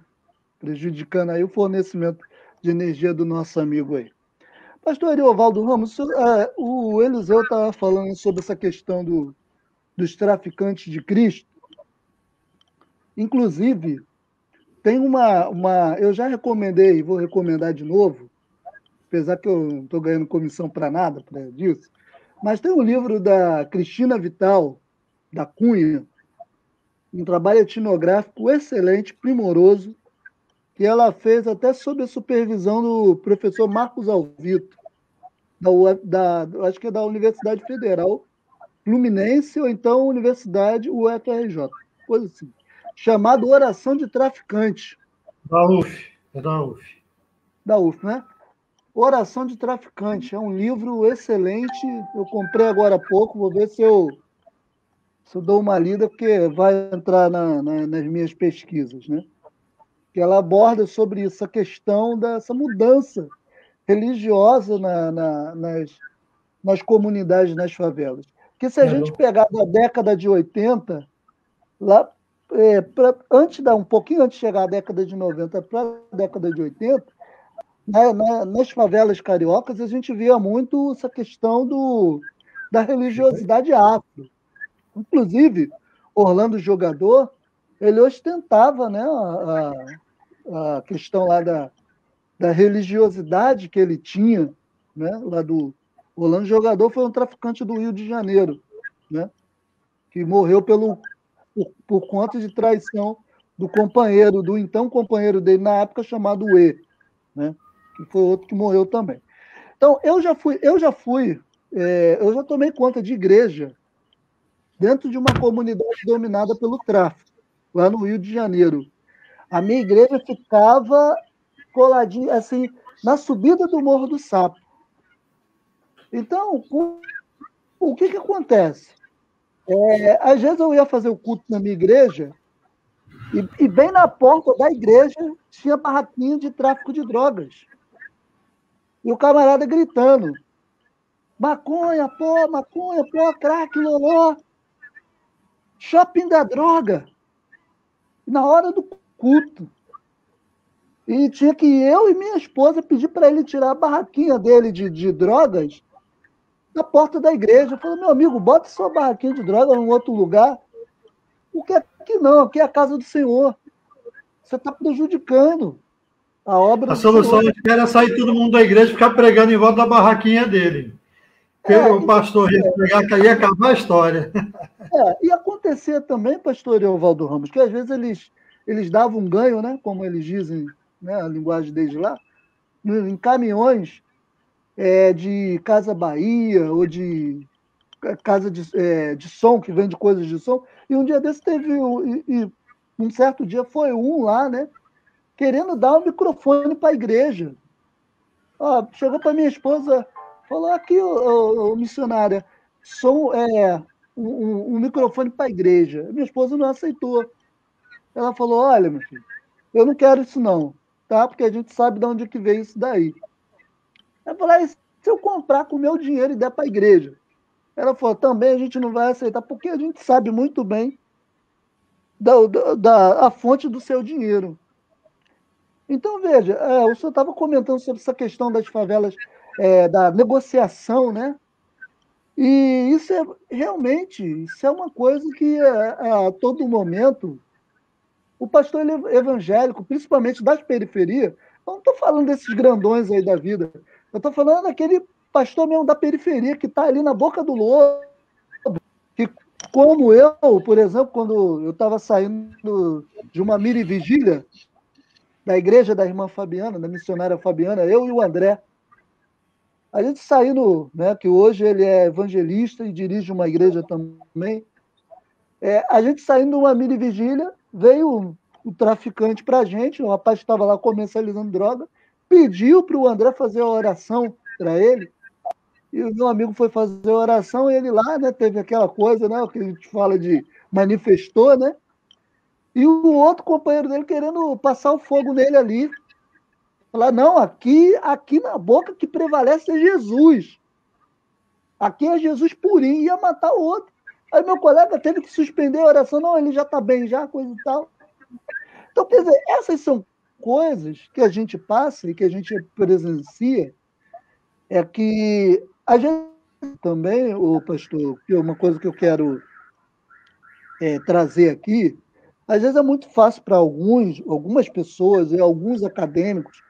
Speaker 3: Prejudicando aí o fornecimento de energia do nosso amigo aí. Pastor Ariovaldo Ramos, o Eliseu estava falando sobre essa questão dos traficantes de Cristo. Inclusive, tem eu já recomendei, vou recomendar de novo, apesar que eu não estou ganhando comissão para nada disso, mas tem um livro da Cristina Vital, da Cunha, um trabalho etnográfico excelente, primoroso, que ela fez até sob a supervisão do professor Marcos Alvito, acho que é da Universidade Federal Fluminense, ou então Universidade UFRJ, coisa assim, chamado Oração de Traficante.
Speaker 2: Da UF, é da UF.
Speaker 3: Da UF, né? Oração de Traficante, é um livro excelente, eu comprei agora há pouco, vou ver se eu dou uma lida, porque vai entrar nas minhas pesquisas, né? Que ela aborda sobre isso, a questão dessa mudança religiosa nas comunidades, nas favelas. Porque se a gente pegar da década de 80, lá, um pouquinho antes de chegar à década de 90 para a década de 80, nas favelas cariocas, a gente via muito essa questão da religiosidade afro. Inclusive, Orlando Jogador, ele ostentava, né, a questão lá da religiosidade que ele tinha, né, lá do Orlando Jogador foi um traficante do Rio de Janeiro, né, que morreu por conta de traição do então companheiro dele na época, chamado E, né, que foi outro que morreu também. Então, eu já tomei conta de igreja dentro de uma comunidade dominada pelo tráfico, lá no Rio de Janeiro. A minha igreja ficava coladinha, assim, na subida do Morro do Sapo. Então, o que acontece? Às vezes eu ia fazer o culto na minha igreja e bem na porta da igreja tinha barraquinha de tráfico de drogas. E o camarada gritando, maconha, pó, crack, loló, shopping da droga, na hora do culto. E tinha que eu e minha esposa pedir para ele tirar a barraquinha dele de drogas da porta da igreja. Eu falei, meu amigo, bota sua barraquinha de droga em outro lugar. Porque aqui não, aqui é a casa do Senhor. Você está prejudicando a obra do Senhor.
Speaker 2: A solução era sair todo mundo da igreja e ficar pregando em volta da barraquinha dele. O pastor ia pregar, que aí ia acabar a história.
Speaker 3: E acontecia também, pastor Eovaldo Ramos, que às vezes eles davam um ganho, né, como eles dizem, né, a linguagem desde lá, em caminhões de Casa Bahia ou de casa de som, que vende coisas de som, e um dia desse um certo dia foi lá, né, querendo dar um microfone para a igreja. Chegou para minha esposa, falou, aqui, missionária, um microfone para a igreja. Minha esposa não aceitou. Ela falou, olha, meu filho, eu não quero isso não, tá? Porque a gente sabe de onde que veio isso daí. Ela falou, se eu comprar com o meu dinheiro e der para a igreja? Ela falou, também a gente não vai aceitar, porque a gente sabe muito bem a fonte do seu dinheiro. Então, veja, o senhor estava comentando sobre essa questão das favelas, da negociação, né? E isso isso é uma coisa que a todo momento o pastor evangélico, principalmente das periferias, eu não estou falando desses grandões aí da vida, eu estou falando daquele pastor mesmo da periferia, que está ali na boca do lobo, que, como eu, por exemplo, quando eu estava saindo de uma mini vigília da igreja da irmã Fabiana, da missionária Fabiana, eu e o André, a gente saindo, né, que hoje ele é evangelista e dirige uma igreja também, a gente saindo de uma mini vigília, veio o traficante para a gente, o rapaz estava lá comercializando droga, pediu para o André fazer a oração para ele, e o meu amigo foi fazer a oração, e ele lá, né, teve aquela coisa, né, o que a gente fala de manifestou, né, e o outro companheiro dele querendo passar o fogo nele ali, falar, não, aqui na boca que prevalece é Jesus, aqui é Jesus purinho, ia matar o outro. Aí meu colega teve que suspender a oração, não, ele já está bem, já, coisa e tal. Então, quer dizer, essas são coisas que a gente passa e que a gente presencia, é que a gente também, o pastor, que é uma coisa que eu quero trazer aqui, às vezes é muito fácil para algumas pessoas e alguns acadêmicos,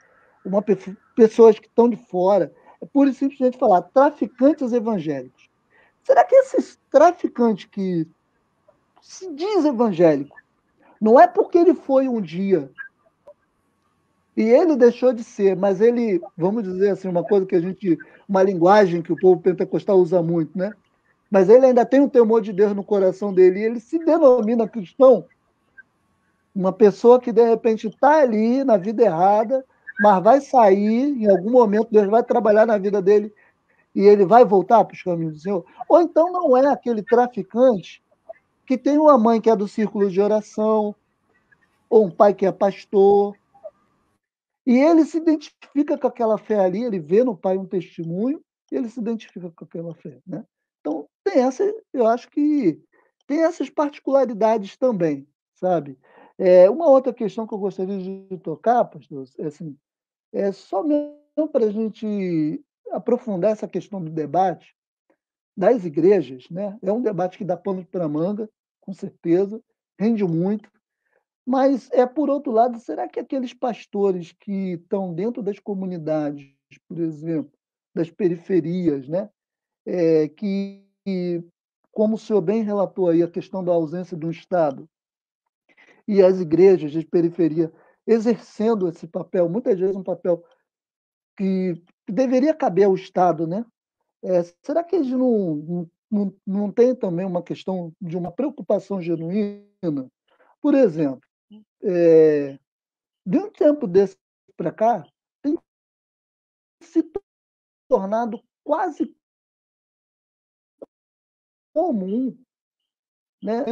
Speaker 3: pessoas que estão de fora, é pura e simplesmente falar traficantes evangélicos. Será que esses traficantes que se diz evangélico, não é porque ele foi um dia e ele deixou de ser, mas ele, vamos dizer assim, uma linguagem que o povo pentecostal usa muito, né? Mas ele ainda tem um temor de Deus no coração dele, e ele se denomina cristão, uma pessoa que de repente está ali na vida errada, mas vai sair, em algum momento Deus vai trabalhar na vida dele e ele vai voltar para os caminhos do Senhor. Ou então não é aquele traficante que tem uma mãe que é do círculo de oração, ou um pai que é pastor, e ele se identifica com aquela fé ali, ele vê no pai um testemunho, e ele se identifica com aquela fé, né? Então, eu acho que tem essas particularidades também, sabe? Uma outra questão que eu gostaria de tocar, pastor, assim, é só mesmo para a gente aprofundar essa questão do debate das igrejas, né? É um debate que dá pano para manga, com certeza, rende muito, mas, por outro lado, será que aqueles pastores que estão dentro das comunidades, por exemplo, das periferias, né, que, como o senhor bem relatou aí, a questão da ausência do Estado e as igrejas de periferia exercendo esse papel, muitas vezes um papel que deveria caber ao Estado, né? Será que eles não têm também uma questão de uma preocupação genuína? Por exemplo, de um tempo desse para cá, tem se tornado quase comum, né?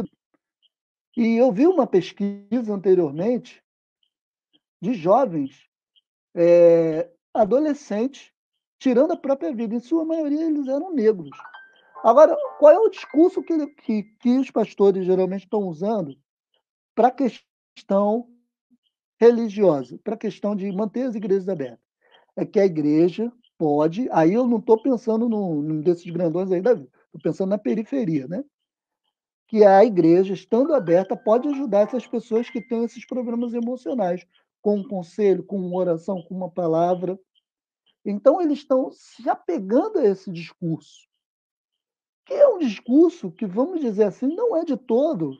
Speaker 3: E eu vi uma pesquisa anteriormente de jovens, adolescentes, tirando a própria vida. Em sua maioria, eles eram negros. Agora, qual é o discurso que os pastores geralmente estão usando para a questão religiosa, para a questão de manter as igrejas abertas? É que a igreja pode, aí eu não estou pensando num desses grandões aí da vida, estou pensando na periferia, né? Que a igreja, estando aberta, pode ajudar essas pessoas que têm esses problemas emocionais, com um conselho, com uma oração, com uma palavra. Então, eles estão se apegando a esse discurso, que é um discurso que, vamos dizer assim, não é de todo,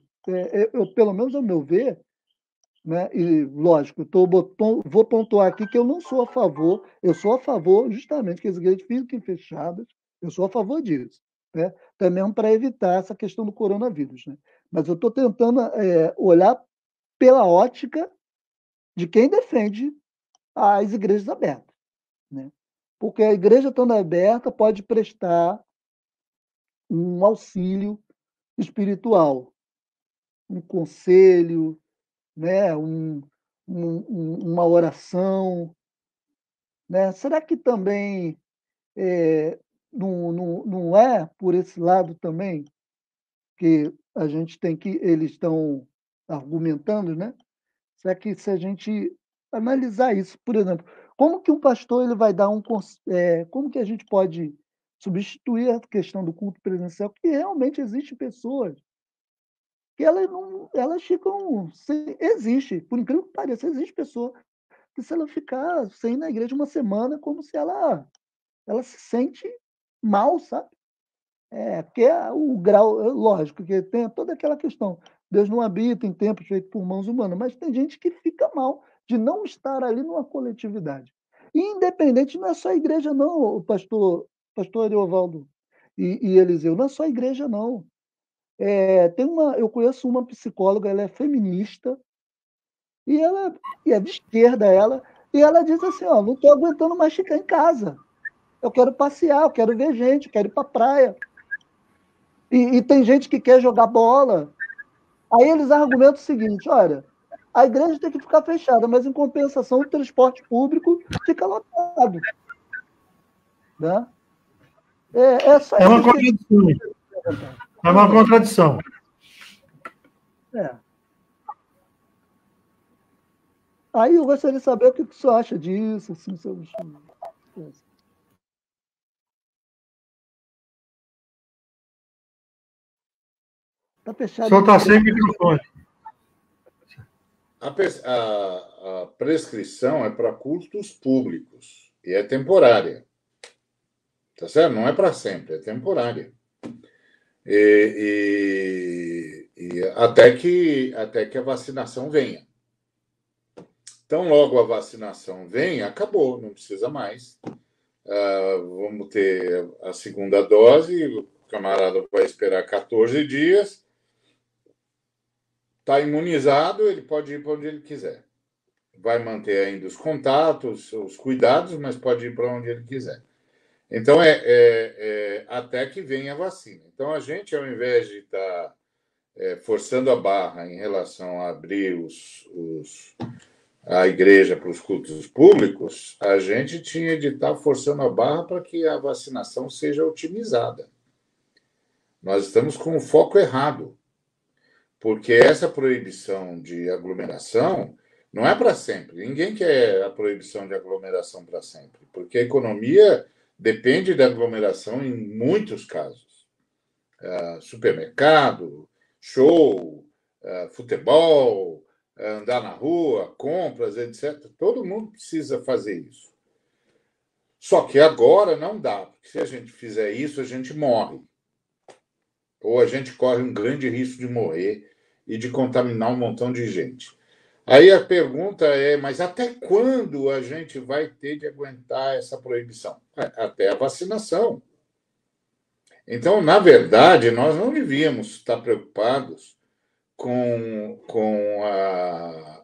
Speaker 3: pelo menos ao meu ver, né? E, lógico, vou pontuar aqui que eu não sou a favor, eu sou a favor justamente que as igrejas fiquem fechadas, eu sou a favor disso, né? Também para evitar essa questão do coronavírus, né? Mas eu estou tentando olhar pela ótica de quem defende as igrejas abertas, né? Porque a igreja estando aberta pode prestar um auxílio espiritual, um conselho, né? Uma oração, né? Será que também não é por esse lado também que a gente tem que eles estão argumentando, né? Será que se a gente analisar isso, por exemplo, como que um pastor ele vai dar como que a gente pode substituir a questão do culto presencial, que realmente existem pessoas que elas ficam sem, existe, por incrível que pareça, existe pessoa que se ela ficar sem ir na igreja uma semana, como se ela ela se sente mal, sabe? Porque o grau, lógico, que tem toda aquela questão. Deus não habita em templos feitos por mãos humanas, mas tem gente que fica mal de não estar ali numa coletividade. E independente, não é só a igreja, não, o pastor Ariovaldo e Eliseu, não é só a igreja, não. Eu conheço uma psicóloga, ela é feminista, e é de esquerda ela, e ela diz assim, ó, não estou aguentando mais ficar em casa. Eu quero passear, eu quero ver gente, eu quero ir para a praia. E tem gente que quer jogar bola. Aí eles argumentam o seguinte, olha, a igreja tem que ficar fechada, mas em compensação o transporte público fica lotado. Né? Só
Speaker 2: É uma contradição. É uma contradição.
Speaker 3: Aí eu gostaria de saber o que o senhor acha disso. Assim, sobre... Está fechado.
Speaker 2: O senhor está sem microfone.
Speaker 4: A prescrição é para cultos públicos e é temporária. Tá certo? Não é para sempre, é temporária. E até que a vacinação venha. Então, logo a vacinação vem, acabou, não precisa mais. Vamos ter a segunda dose, o camarada vai esperar 14 dias, está imunizado, ele pode ir para onde ele quiser. Vai manter ainda os contatos, os cuidados, mas pode ir para onde ele quiser. Então, até que venha a vacina. Então, a gente, ao invés de estar forçando a barra em relação a abrir a igreja para os cultos públicos, a gente tinha de estar forçando a barra para que a vacinação seja otimizada. Nós estamos com o foco errado, porque essa proibição de aglomeração não é para sempre. Ninguém quer a proibição de aglomeração para sempre, porque a economia depende da aglomeração em muitos casos. Supermercado, show, futebol, andar na rua, compras, etc. Todo mundo precisa fazer isso. Só que agora não dá, porque se a gente fizer isso, a gente morre. Ou a gente corre um grande risco de morrer e de contaminar um montão de gente. Aí a pergunta é, mas até quando a gente vai ter de aguentar essa proibição? Até a vacinação. Então, na verdade, nós não devíamos estar preocupados com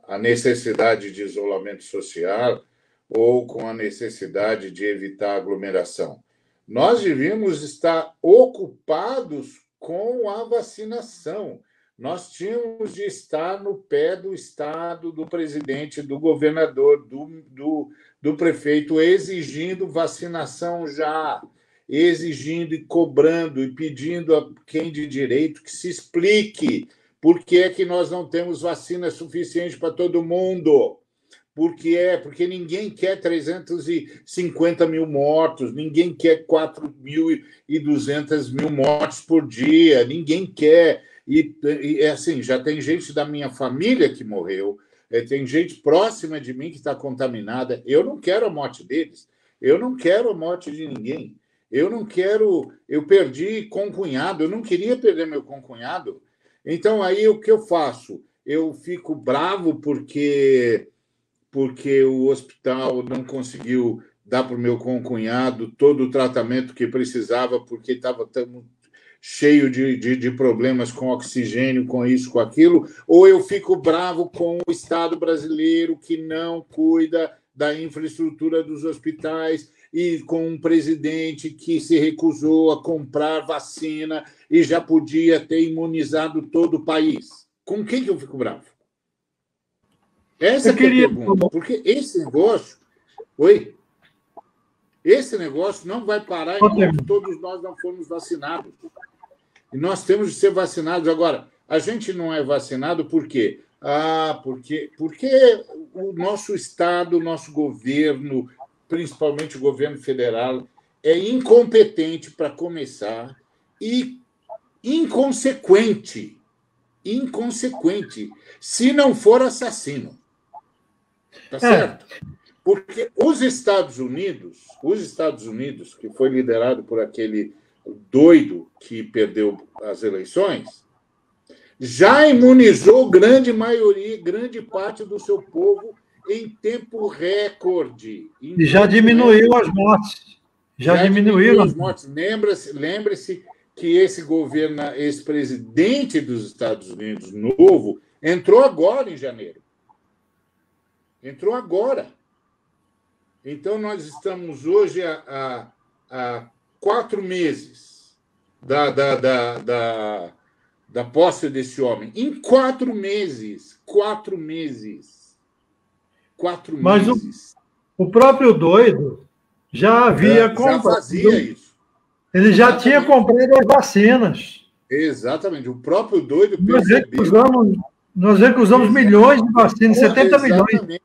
Speaker 4: a necessidade de isolamento social ou com a necessidade de evitar aglomeração. Nós devíamos estar ocupados com a vacinação. Nós tínhamos de estar no pé do Estado, do presidente, do governador, do prefeito, exigindo vacinação já, exigindo e cobrando e pedindo a quem de direito que se explique por que é que nós não temos vacina suficiente para todo mundo. Porque ninguém quer 350 mil mortos, ninguém quer 4.200 mortes por dia, ninguém quer. E assim, já tem gente da minha família que morreu, tem gente próxima de mim que está contaminada. Eu não quero a morte deles, eu não quero a morte de ninguém. Eu perdi concunhado, eu não queria perder meu concunhado. Então, aí, o que eu faço? Eu fico bravo porque o hospital não conseguiu dar para o meu concunhado todo o tratamento que precisava, porque estava cheio de problemas com oxigênio, com isso, com aquilo, ou eu fico bravo com o Estado brasileiro que não cuida da infraestrutura dos hospitais e com um presidente que se recusou a comprar vacina e já podia ter imunizado todo o país. Com quem que eu fico bravo? Essa é a pergunta. Porque esse negócio... Oi? Esse negócio não vai parar enquanto todos nós não formos vacinados. E nós temos de ser vacinados. Agora, a gente não é vacinado por quê? Porque o nosso Estado, o nosso governo, principalmente o governo federal, é incompetente para começar e inconsequente, se não for assassino. Tá certo? Porque os Estados Unidos, que foi liderado por aquele doido que perdeu as eleições, já imunizou grande maioria, grande parte do seu povo em tempo recorde.
Speaker 2: E já diminuiu as mortes. Já diminuiu
Speaker 4: as mortes. Lembre-se que esse presidente dos Estados Unidos novo entrou agora em janeiro. Entrou agora. Então, nós estamos hoje há 4 meses da posse desse homem. Em 4 meses. 4 meses. 4
Speaker 2: Mas
Speaker 4: meses.
Speaker 2: O próprio doido já havia comprado.
Speaker 4: Já fazia isso.
Speaker 2: Ele já tinha comprado as vacinas.
Speaker 4: Exatamente. O próprio doido
Speaker 2: percebeu. Nós recusamos milhões de vacinas, 70 milhões.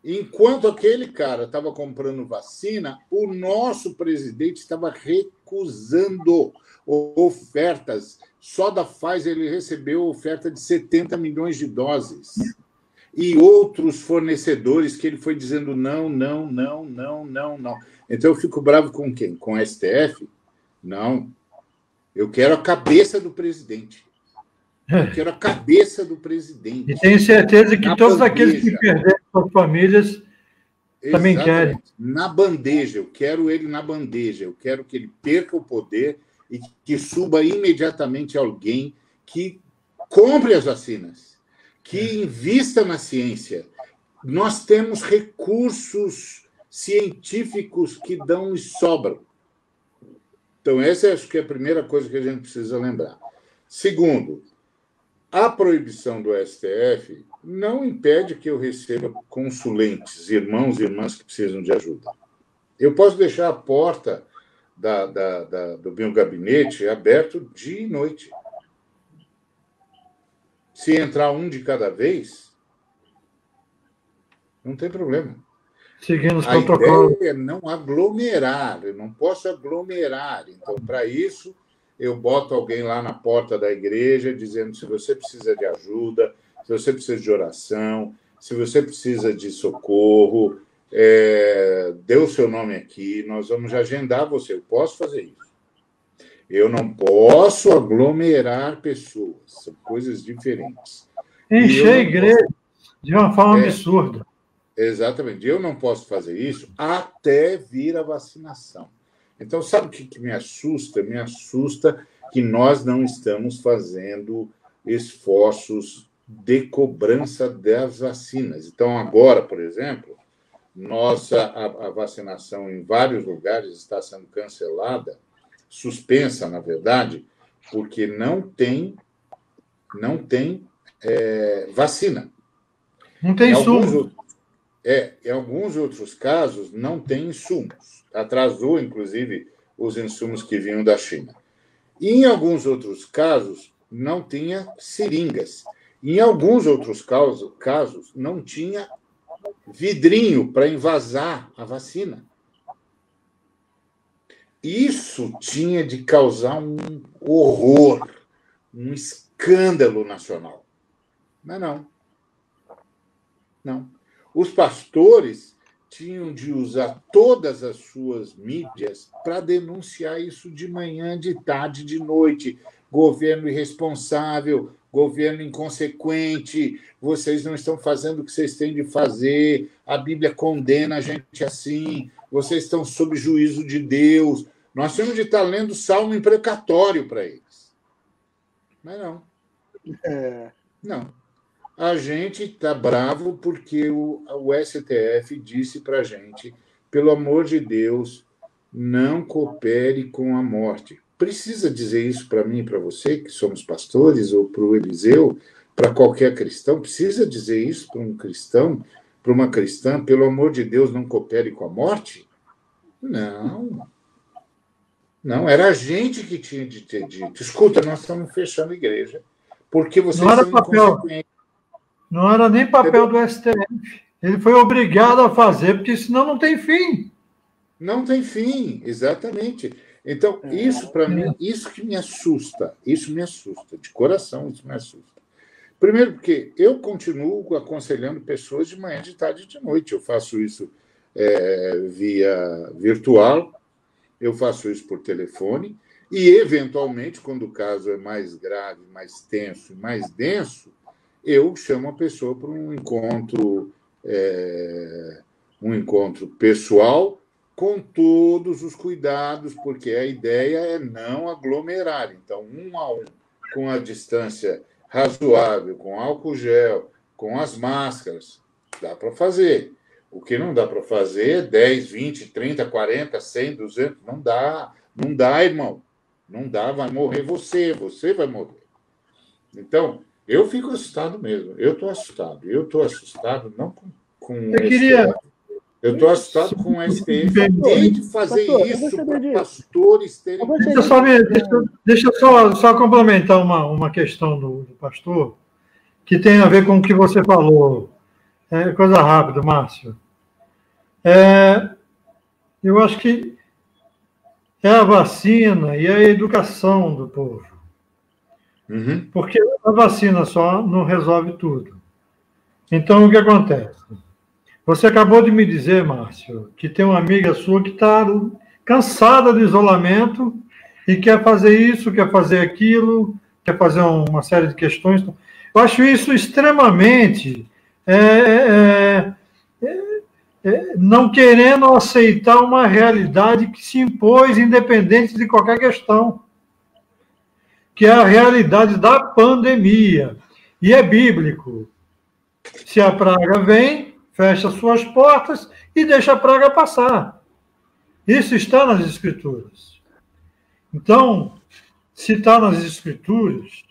Speaker 4: Enquanto aquele cara estava comprando vacina, o nosso presidente estava recusando ofertas. Só da Pfizer ele recebeu oferta de 70 milhões de doses. E outros fornecedores que ele foi dizendo não. Então eu fico bravo com quem? Com o STF? Não. Eu quero a cabeça do presidente. Eu quero a cabeça do presidente.
Speaker 2: E tenho certeza que todos aqueles que perderam suas famílias também querem.
Speaker 4: Na bandeja. Eu quero ele na bandeja. Eu quero que ele perca o poder e que suba imediatamente alguém que compre as vacinas, que invista na ciência. Nós temos recursos científicos que dão e sobram. Então, essa acho que é a primeira coisa que a gente precisa lembrar. Segundo, a proibição do STF não impede que eu receba consulentes, irmãos e irmãs que precisam de ajuda. Eu posso deixar a porta do meu gabinete aberto dia e noite. Se entrar um de cada vez, não tem problema.
Speaker 2: Seguindo os protocolos.
Speaker 4: A ideia é não aglomerar, eu não posso aglomerar. Então, para isso, eu boto alguém lá na porta da igreja dizendo se você precisa de ajuda, se você precisa de oração, se você precisa de socorro, dê o seu nome aqui, nós vamos agendar você. Eu posso fazer isso. Eu não posso aglomerar pessoas, são coisas diferentes.
Speaker 2: Encher a igreja de uma forma absurda.
Speaker 4: Exatamente. Eu não posso fazer isso até vir a vacinação. Então, sabe o que me assusta? Me assusta que nós não estamos fazendo esforços de cobrança das vacinas. Então, agora, por exemplo, a vacinação em vários lugares está sendo cancelada, suspensa, na verdade, porque não tem vacina.
Speaker 2: Não tem insumo.
Speaker 4: Em alguns outros casos, não tem insumos. Atrasou, inclusive, os insumos que vinham da China. E, em alguns outros casos, não tinha seringas. Em alguns outros casos, não tinha vidrinho para envasar a vacina. Isso tinha de causar um horror, um escândalo nacional. Mas não. Os pastores tinham de usar todas as suas mídias para denunciar isso de manhã, de tarde, de noite. Governo irresponsável, governo inconsequente, vocês não estão fazendo o que vocês têm de fazer, a Bíblia condena a gente assim, vocês estão sob juízo de Deus. Nós temos de estar lendo salmo imprecatório para eles. Mas não. Não. A gente está bravo porque o STF disse para a gente, pelo amor de Deus, não coopere com a morte. Precisa dizer isso para mim e para você, que somos pastores, ou para o Eliseu, para qualquer cristão? Precisa dizer isso para um cristão, para uma cristã? Pelo amor de Deus, não coopere com a morte? Não. Não, era a gente que tinha de ter dito. Escuta, nós estamos fechando a igreja, porque vocês são inconsequentes.
Speaker 2: Não era nem papel do STF. Ele foi obrigado a fazer, porque senão não tem fim.
Speaker 4: Não tem fim, exatamente. Então, isso para mim, isso que me assusta. Isso me assusta, de coração, isso me assusta. Primeiro, porque eu continuo aconselhando pessoas de manhã, de tarde e de noite. Eu faço isso via virtual, eu faço isso por telefone, e, eventualmente, quando o caso é mais grave, mais tenso e mais denso, eu chamo a pessoa para um encontro pessoal, com todos os cuidados, porque a ideia é não aglomerar. Então, 1 a 1, com a distância razoável, com álcool gel, com as máscaras, dá para fazer. O que não dá para fazer é 10, 20, 30, 40, 100, 200. Não dá, irmão. Não dá, vai morrer você vai morrer. Então, eu fico assustado mesmo. Eu estou assustado não com o STF. Eu estou assustado com o STF de fazer isso para pastores terem...
Speaker 2: Deixa eu só complementar uma questão do pastor, que tem a ver com o que você falou. Coisa rápida, Márcio. Eu acho que é a vacina e a educação do povo.
Speaker 4: Uhum.
Speaker 2: Porque a vacina só não resolve tudo. Então, o que acontece? Você acabou de me dizer, Márcio, que tem uma amiga sua que está cansada do isolamento e quer fazer isso, quer fazer aquilo, quer fazer uma série de questões. Eu acho isso extremamente... não querendo aceitar uma realidade que se impôs independente de qualquer questão, que é a realidade da pandemia. E é bíblico. Se a praga vem, fecha suas portas e deixa a praga passar. Isso está nas Escrituras. Então, se está nas Escrituras,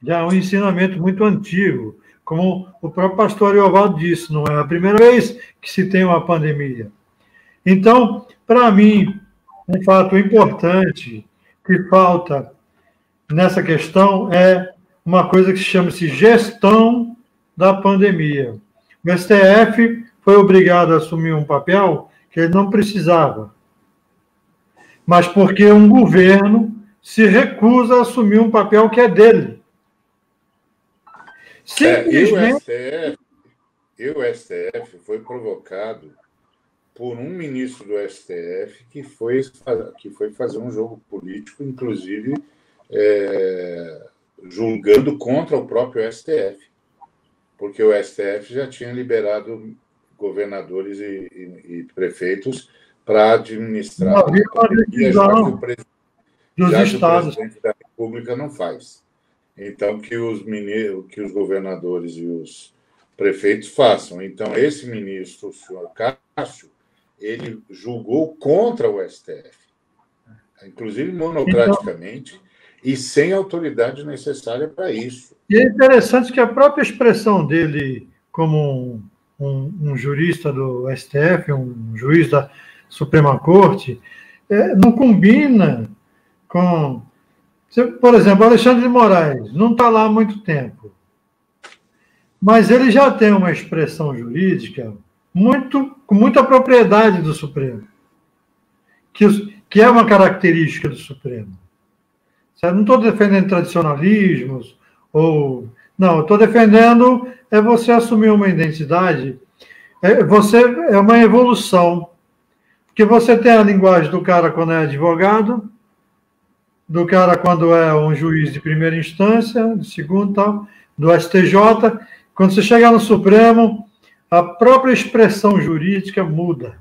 Speaker 2: já é um ensinamento muito antigo. Como o próprio pastor Ariovaldo disse, não é a primeira vez que se tem uma pandemia. Então, para mim, um fato importante que falta nessa questão é uma coisa que chama-se gestão da pandemia. O STF foi obrigado a assumir um papel que ele não precisava, mas porque um governo se recusa a assumir um papel que é dele.
Speaker 4: E o STF foi provocado por um ministro do STF que foi fazer um jogo político, inclusive julgando contra o próprio STF, porque o STF já tinha liberado governadores e prefeitos para administrar a pandemia, já que o presidente da República não faz. Então, que os governadores e os prefeitos façam. Então, esse ministro, o senhor Cássio, ele julgou contra o STF, inclusive monocraticamente, e sem autoridade necessária para isso.
Speaker 2: E é interessante que a própria expressão dele, como um jurista do STF, um juiz da Suprema Corte, não combina com... Por exemplo, Alexandre de Moraes não está lá há muito tempo, mas ele já tem uma expressão jurídica com muita propriedade do Supremo, que é uma característica do Supremo. Não estou defendendo tradicionalismos, não, estou defendendo você assumir uma identidade, é uma evolução, porque você tem a linguagem do cara quando é advogado, do cara quando é um juiz de primeira instância, de segunda, tal, do STJ. Quando você chegar no Supremo, a própria expressão jurídica muda.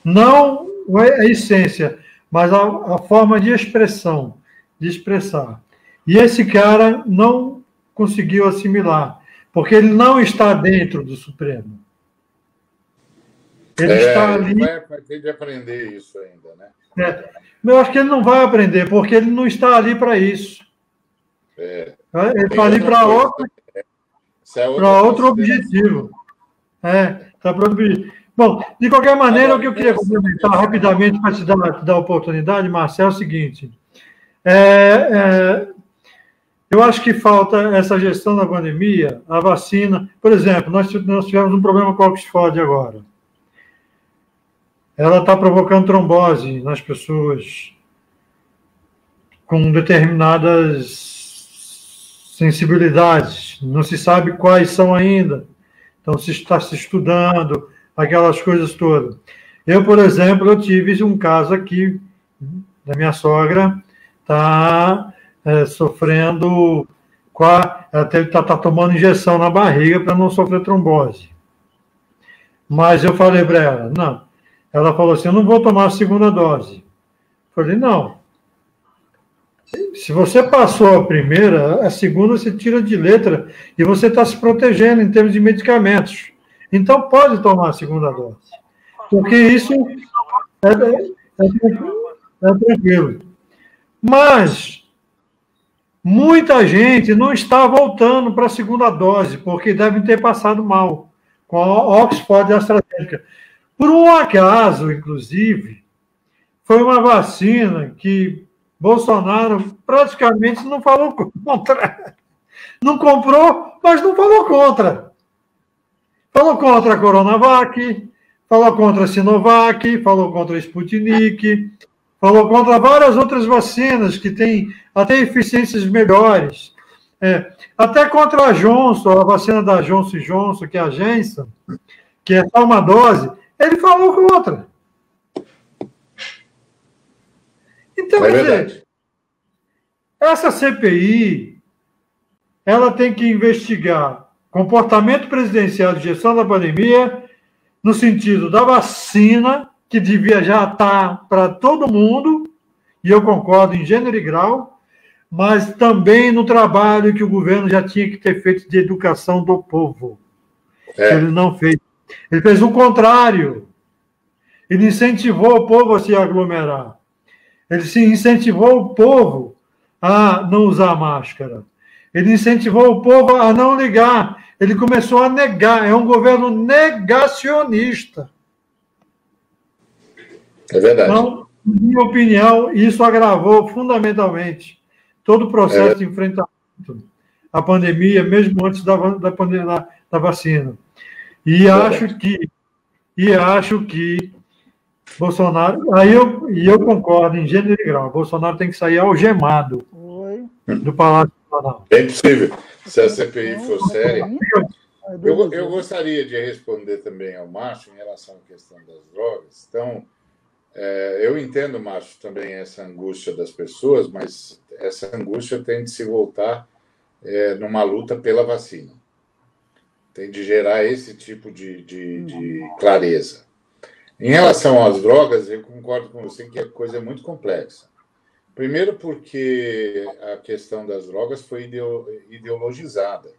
Speaker 2: Não a essência, mas a forma de expressão, de expressar. E esse cara não conseguiu assimilar, porque ele não está dentro do Supremo. Ele está ali...
Speaker 4: Vai ter de aprender isso ainda, né?
Speaker 2: Eu acho que ele não vai aprender, porque ele não está ali para isso. Ele está ali para outro objetivo. Está para outro objetivo. Bom, de qualquer maneira, o que eu queria complementar rapidamente para te dar a oportunidade, Marcelo, é o seguinte. Eu acho que falta essa gestão da pandemia, a vacina. Por exemplo, nós tivemos um problema com a Oxford agora. Ela está provocando trombose nas pessoas com determinadas sensibilidades, não se sabe quais são ainda, então se está se estudando, aquelas coisas todas. Eu, por exemplo, eu tive um caso aqui da minha sogra, está sofrendo, até está tomando injeção na barriga para não sofrer trombose. Mas eu falei para ela, não. Ela falou assim, eu não vou tomar a segunda dose. Eu falei, não. Se você passou a primeira, a segunda você tira de letra e você está se protegendo em termos de medicamentos. Então pode tomar a segunda dose. Porque isso é tranquilo. Mas muita gente não está voltando para a segunda dose, porque devem ter passado mal com a Oxford AstraZeneca. Por um acaso, inclusive, foi uma vacina que Bolsonaro praticamente não falou contra. Não comprou, mas não falou contra. Falou contra a Coronavac, falou contra a Sinovac, falou contra a Sputnik, falou contra várias outras vacinas que têm até eficiências melhores. Até contra a Johnson, a vacina da Johnson Johnson, que é a Janssen, que é só uma dose, ele falou contra. Então, quer dizer, essa CPI, ela tem que investigar comportamento presidencial de gestão da pandemia, no sentido da vacina, que devia já estar para todo mundo, e eu concordo em gênero e grau, mas também no trabalho que o governo já tinha que ter feito de educação do povo. Ele não fez. Ele fez o contrário. Ele incentivou o povo a se aglomerar. Ele incentivou o povo a não usar máscara. Ele incentivou o povo a não ligar. Ele começou a negar. É um governo negacionista.
Speaker 4: É verdade.
Speaker 2: Então, na minha opinião, isso agravou fundamentalmente todo o processo de enfrentamento à pandemia, mesmo antes da vacina. E acho que Bolsonaro... eu concordo em gênero e grau. Bolsonaro tem que sair algemado do Palácio do Planalto.
Speaker 4: É impossível. Se a CPI for séria... Eu gostaria de responder também ao Márcio em relação à questão das drogas. Então, eu entendo, Márcio, também essa angústia das pessoas, mas essa angústia tem de se voltar numa luta pela vacina. Tem de gerar esse tipo de clareza. Em relação às drogas, eu concordo com você que a coisa é muito complexa. Primeiro porque a questão das drogas foi ideologizada.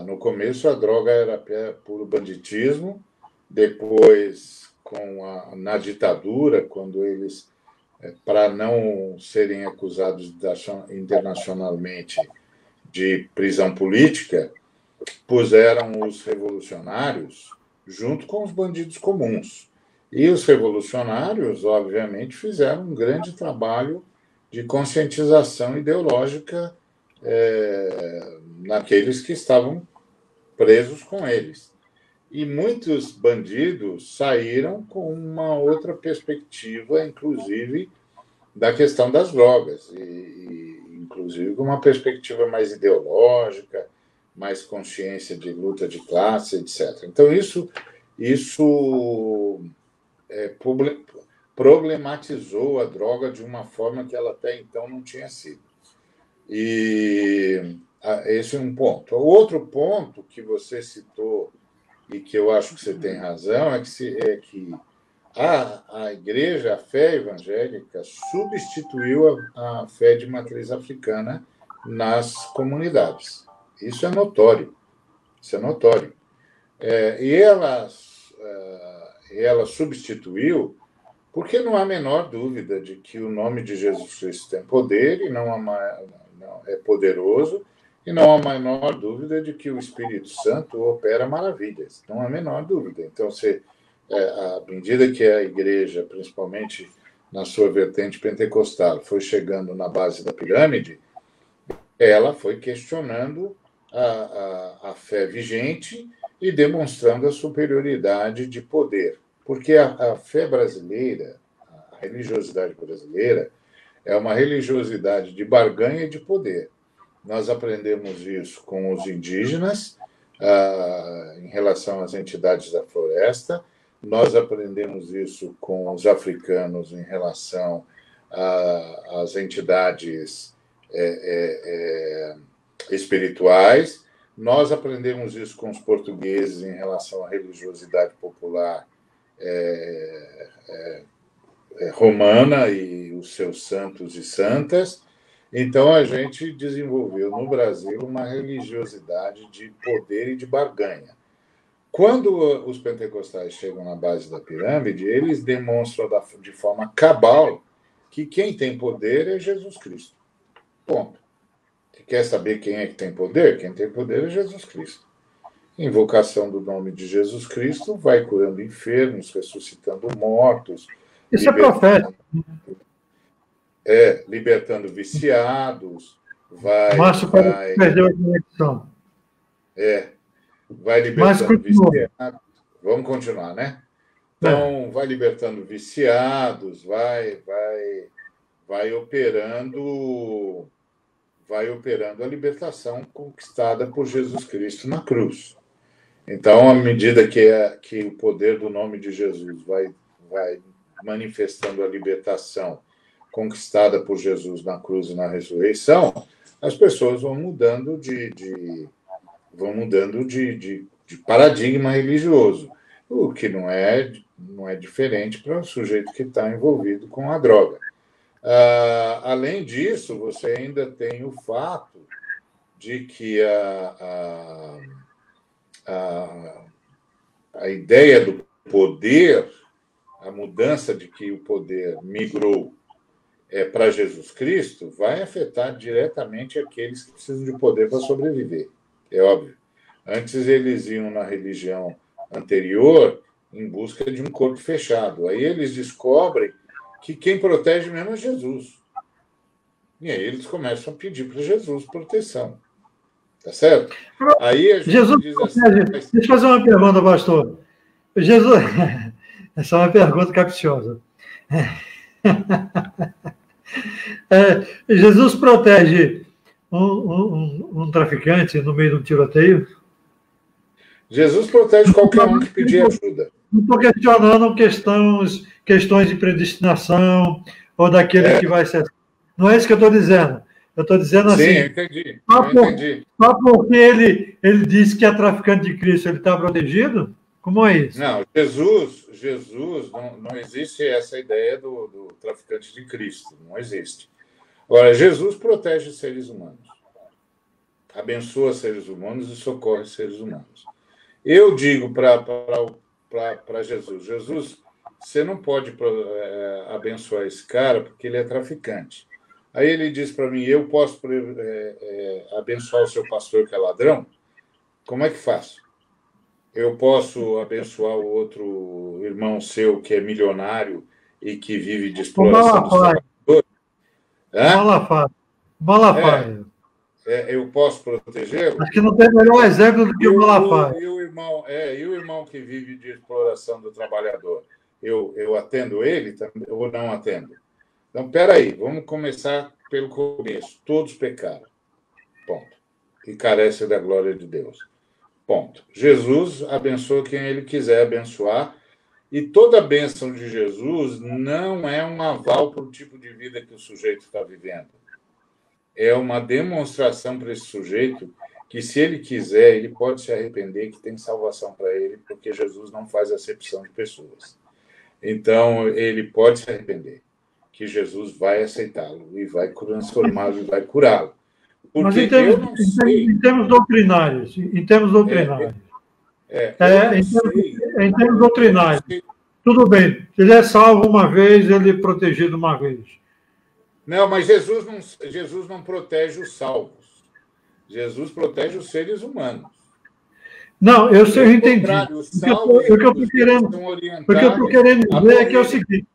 Speaker 4: No começo, a droga era puro banditismo, depois, na ditadura, quando eles, para não serem acusados internacionalmente de prisão política, puseram os revolucionários junto com os bandidos comuns. E os revolucionários, obviamente, fizeram um grande trabalho de conscientização ideológica naqueles que estavam presos com eles. E muitos bandidos saíram com uma outra perspectiva, inclusive, da questão das drogas, e inclusive com uma perspectiva mais ideológica, mais consciência de luta de classe, etc. Então, isso problematizou a droga de uma forma que ela até então não tinha sido. E esse é um ponto. O outro ponto que você citou, e que eu acho que você tem razão, é que a igreja, a fé evangélica, substituiu a fé de matriz africana nas comunidades. Isso é notório. E ela substituiu porque não há a menor dúvida de que o nome de Jesus Cristo tem poder e é poderoso, e não há a menor dúvida de que o Espírito Santo opera maravilhas. Não há a menor dúvida. Então, à medida que a igreja, principalmente na sua vertente pentecostal, foi chegando na base da pirâmide, ela foi questionando a fé vigente e demonstrando a superioridade de poder. Porque a fé brasileira, a religiosidade brasileira, é uma religiosidade de barganha e de poder. nós aprendemos isso com os indígenas, em relação às entidades da floresta, nós aprendemos isso com os africanos em relação às entidades espirituais, nós aprendemos isso com os portugueses em relação à religiosidade popular romana e os seus santos e santas. Então, a gente desenvolveu no Brasil uma religiosidade de poder e de barganha. Quando os pentecostais chegam na base da pirâmide, eles demonstram de forma cabal que quem tem poder é Jesus Cristo. Ponto. Você quer saber quem é que tem poder? Quem tem poder é Jesus Cristo. Invocação do nome de Jesus Cristo vai curando enfermos, ressuscitando mortos.
Speaker 2: Isso é profético.
Speaker 4: Libertando viciados,
Speaker 2: Márcio perdeu a conexão.
Speaker 4: Vai libertando viciados. Vamos continuar, né? Então, vai libertando viciados, vai operando a libertação conquistada por Jesus Cristo na cruz. Então, à medida que o poder do nome de Jesus vai manifestando a libertação conquistada por Jesus na cruz e na ressurreição, as pessoas vão mudando de paradigma religioso, o que não é diferente para o sujeito que está envolvido com a droga. Além disso, você ainda tem o fato de que a ideia do poder, a mudança de que o poder migrou para Jesus Cristo, vai afetar diretamente aqueles que precisam de poder para sobreviver. É óbvio. Antes eles iam na religião anterior em busca de um corpo fechado. Aí eles descobrem que quem protege mesmo é Jesus. E aí eles começam a pedir para Jesus proteção. Tá certo? Aí a gente
Speaker 2: Jesus
Speaker 4: diz
Speaker 2: assim,
Speaker 4: assim...
Speaker 2: Deixa eu fazer uma pergunta, pastor. Jesus... Essa é uma pergunta capciosa. Jesus protege um traficante no meio de um tiroteio?
Speaker 4: Jesus protege qualquer um que pedir ajuda.
Speaker 2: Não estou questionando questões de predestinação ou daquele que vai ser... Não é isso que eu estou dizendo. Eu estou dizendo assim...
Speaker 4: Sim, eu entendi.
Speaker 2: Só porque ele disse que é traficante de Cristo, ele está protegido? Como é isso?
Speaker 4: Não, Jesus não existe essa ideia do traficante de Cristo. Não existe. Agora, Jesus protege seres humanos. Abençoa seres humanos e socorre seres humanos. Eu digo para Jesus, você não pode abençoar esse cara porque ele é traficante. Aí ele diz para mim, eu posso abençoar o seu pastor que é ladrão? Como é que faço? Eu posso abençoar o outro irmão seu que é milionário e que vive de exploração dos trabalhadores?
Speaker 2: Malafaia.
Speaker 4: Eu posso protegê-lo?
Speaker 2: Acho que não tem melhor exemplo do que o Malafaia.
Speaker 4: E o irmão que vive de exploração do trabalhador? Eu atendo ele ou não atendo? Então, peraí, vamos começar pelo começo. Todos pecaram. Ponto. E carecem da glória de Deus. Ponto. Jesus abençoa quem ele quiser abençoar, e toda a bênção de Jesus não é um aval para o tipo de vida que o sujeito está vivendo. É uma demonstração para esse sujeito que, se ele quiser, ele pode se arrepender, que tem salvação para ele, porque Jesus não faz acepção de pessoas. Então, ele pode se arrepender, que Jesus vai aceitá-lo e vai transformá-lo e vai curá-lo.
Speaker 2: Mas em termos doutrinários, em termos doutrinários, tudo bem, ele é salvo uma vez, ele é protegido uma vez.
Speaker 4: Não, mas Jesus não protege os salvos. Jesus protege os seres humanos.
Speaker 2: Não, eu entendi. O que eu estou querendo dizer é que é o seguinte,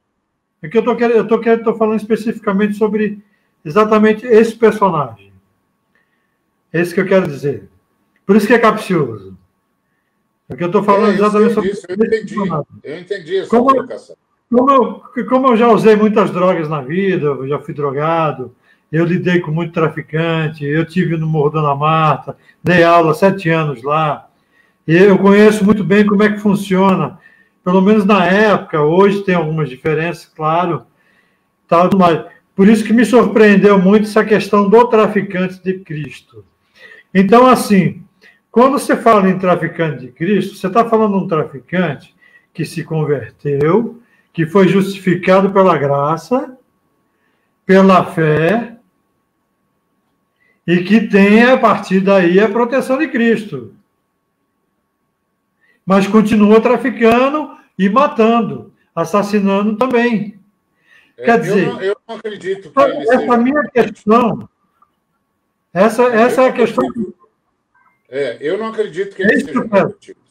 Speaker 2: eu estou falando especificamente sobre exatamente esse personagem. É isso que eu quero dizer. Por isso que é capcioso. Porque eu estou falando exatamente sobre isso.
Speaker 4: Eu entendi essa colocação.
Speaker 2: Como eu já usei muitas drogas na vida, eu já fui drogado, eu lidei com muito traficante, eu tive no Morro Dona Marta, dei aula 7 anos lá, e eu conheço muito bem como é que funciona, pelo menos na época, hoje tem algumas diferenças, claro, tal, mas por isso que me surpreendeu muito essa questão do traficante de Cristo. Então, assim, quando você fala em traficante de Cristo, você está falando de um traficante que se converteu, que foi justificado pela graça, pela fé, e que tem, a partir daí, a proteção de Cristo. Mas continua traficando e matando, assassinando também. Quer dizer,
Speaker 4: eu não acredito que ele
Speaker 2: essa
Speaker 4: seja...
Speaker 2: minha questão, essa é a questão...
Speaker 4: eu não acredito que eles sejam convertidos.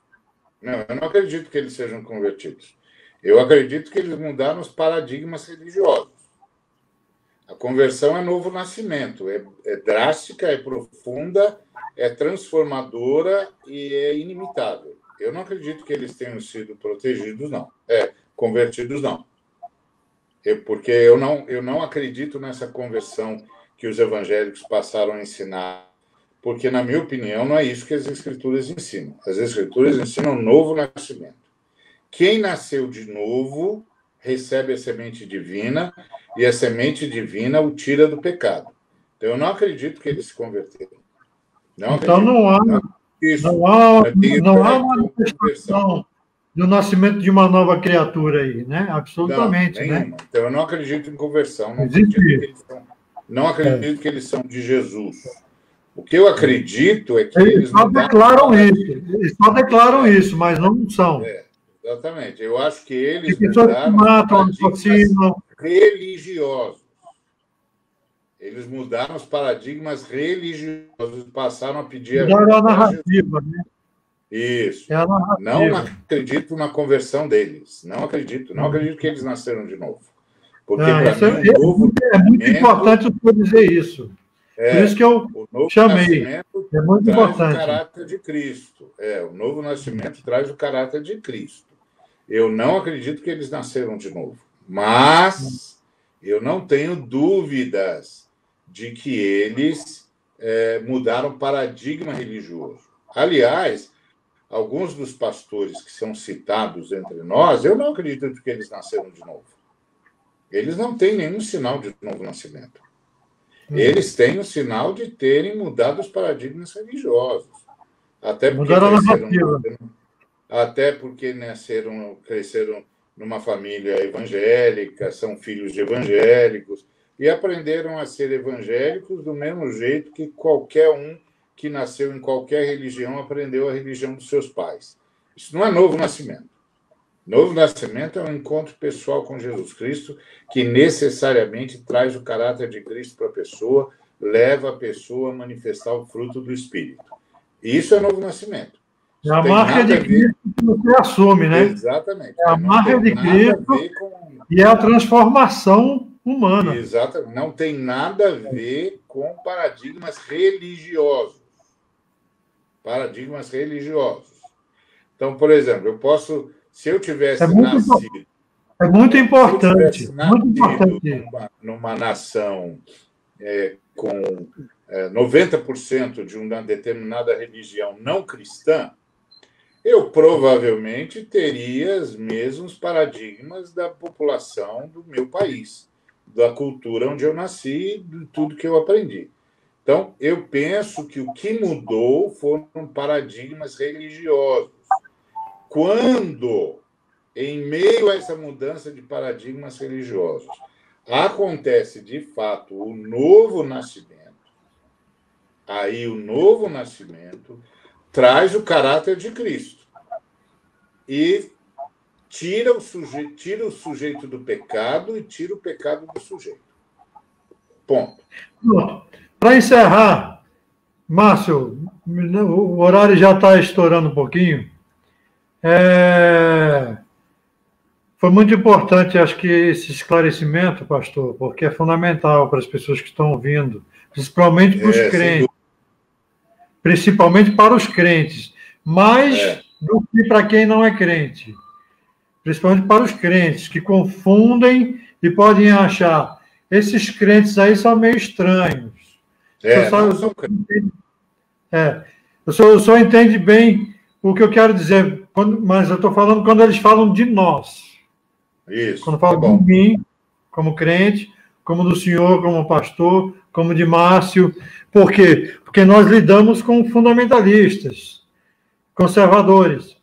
Speaker 4: Não, eu não acredito que eles sejam convertidos. Eu acredito que eles mudaram os paradigmas religiosos. A conversão é novo nascimento, é drástica, é profunda, é transformadora e é inimitável. Eu não acredito que eles tenham sido protegidos, não. Convertidos, não. Porque eu não acredito nessa conversão que os evangélicos passaram a ensinar, porque, na minha opinião, não é isso que as Escrituras ensinam. As Escrituras ensinam um novo nascimento. Quem nasceu de novo recebe a semente divina, e a semente divina o tira do pecado. Então, eu não acredito que eles se converteram.
Speaker 2: Então, não há manifestação do nascimento de uma nova criatura aí, né? Absolutamente, né?
Speaker 4: Então, eu não acredito em conversão. Não acredito que eles são de Jesus. O que eu acredito é que
Speaker 2: eles só declaram isso. Eles só declaram isso, mas não são.
Speaker 4: Exatamente. Eu acho que eles
Speaker 2: mudaram matam, assassinam.
Speaker 4: Religiosos. Eles mudaram os paradigmas religiosos, passaram a pedir
Speaker 2: mudaram a narrativa, né?
Speaker 4: Isso. Não acredito na conversão deles. Não acredito que eles nasceram de novo. Porque, para mim,
Speaker 2: é muito importante o senhor dizer isso. Por isso que eu chamei. É muito importante.
Speaker 4: O caráter de Cristo. O novo nascimento traz o caráter de Cristo. Eu não acredito que eles nasceram de novo. Mas eu não tenho dúvidas de que eles mudaram o paradigma religioso. Aliás, alguns dos pastores que são citados entre nós, eu não acredito que eles nasceram de novo. Eles não têm nenhum sinal de novo nascimento. Eles têm o sinal de terem mudado os paradigmas religiosos. Até porque cresceram numa família evangélica, são filhos de evangélicos, e aprenderam a ser evangélicos do mesmo jeito que qualquer um que nasceu em qualquer religião aprendeu a religião dos seus pais. Isso não é novo nascimento. Novo nascimento é um encontro pessoal com Jesus Cristo que necessariamente traz o caráter de Cristo para a pessoa, leva a pessoa a manifestar o fruto do Espírito. Isso é novo nascimento.
Speaker 2: É a marca de Cristo que você assume, né?
Speaker 4: Exatamente.
Speaker 2: É a marca de Cristo e é a transformação humana.
Speaker 4: Exatamente. Não tem nada a ver com paradigmas religiosos. Paradigmas religiosos. Então, por exemplo, se eu tivesse nascido...
Speaker 2: É muito importante.
Speaker 4: Numa nação com 90% de uma determinada religião não cristã, eu provavelmente teria os mesmos paradigmas da população do meu país, da cultura onde eu nasci, de tudo que eu aprendi. Então, eu penso que o que mudou foram paradigmas religiosos. Quando, em meio a essa mudança de paradigmas religiosos, acontece, de fato, o novo nascimento, aí o novo nascimento traz o caráter de Cristo e tira o sujeito do pecado e tira o pecado do sujeito. Ponto.
Speaker 2: Para encerrar, Márcio, o horário já está estourando um pouquinho. Foi muito importante, acho que, esse esclarecimento, pastor, porque é fundamental para as pessoas que estão ouvindo, principalmente para os crentes. Principalmente para os crentes, mais do que para quem não é crente. Principalmente para os crentes, que confundem e podem achar esses crentes aí são meio estranhos. O senhor entende bem o que eu quero dizer, mas eu estou falando quando eles falam de nós.
Speaker 4: Isso.
Speaker 2: Quando falam de mim, como crente, como do senhor, como pastor, como de Márcio. Por quê? Porque nós lidamos com fundamentalistas, conservadores.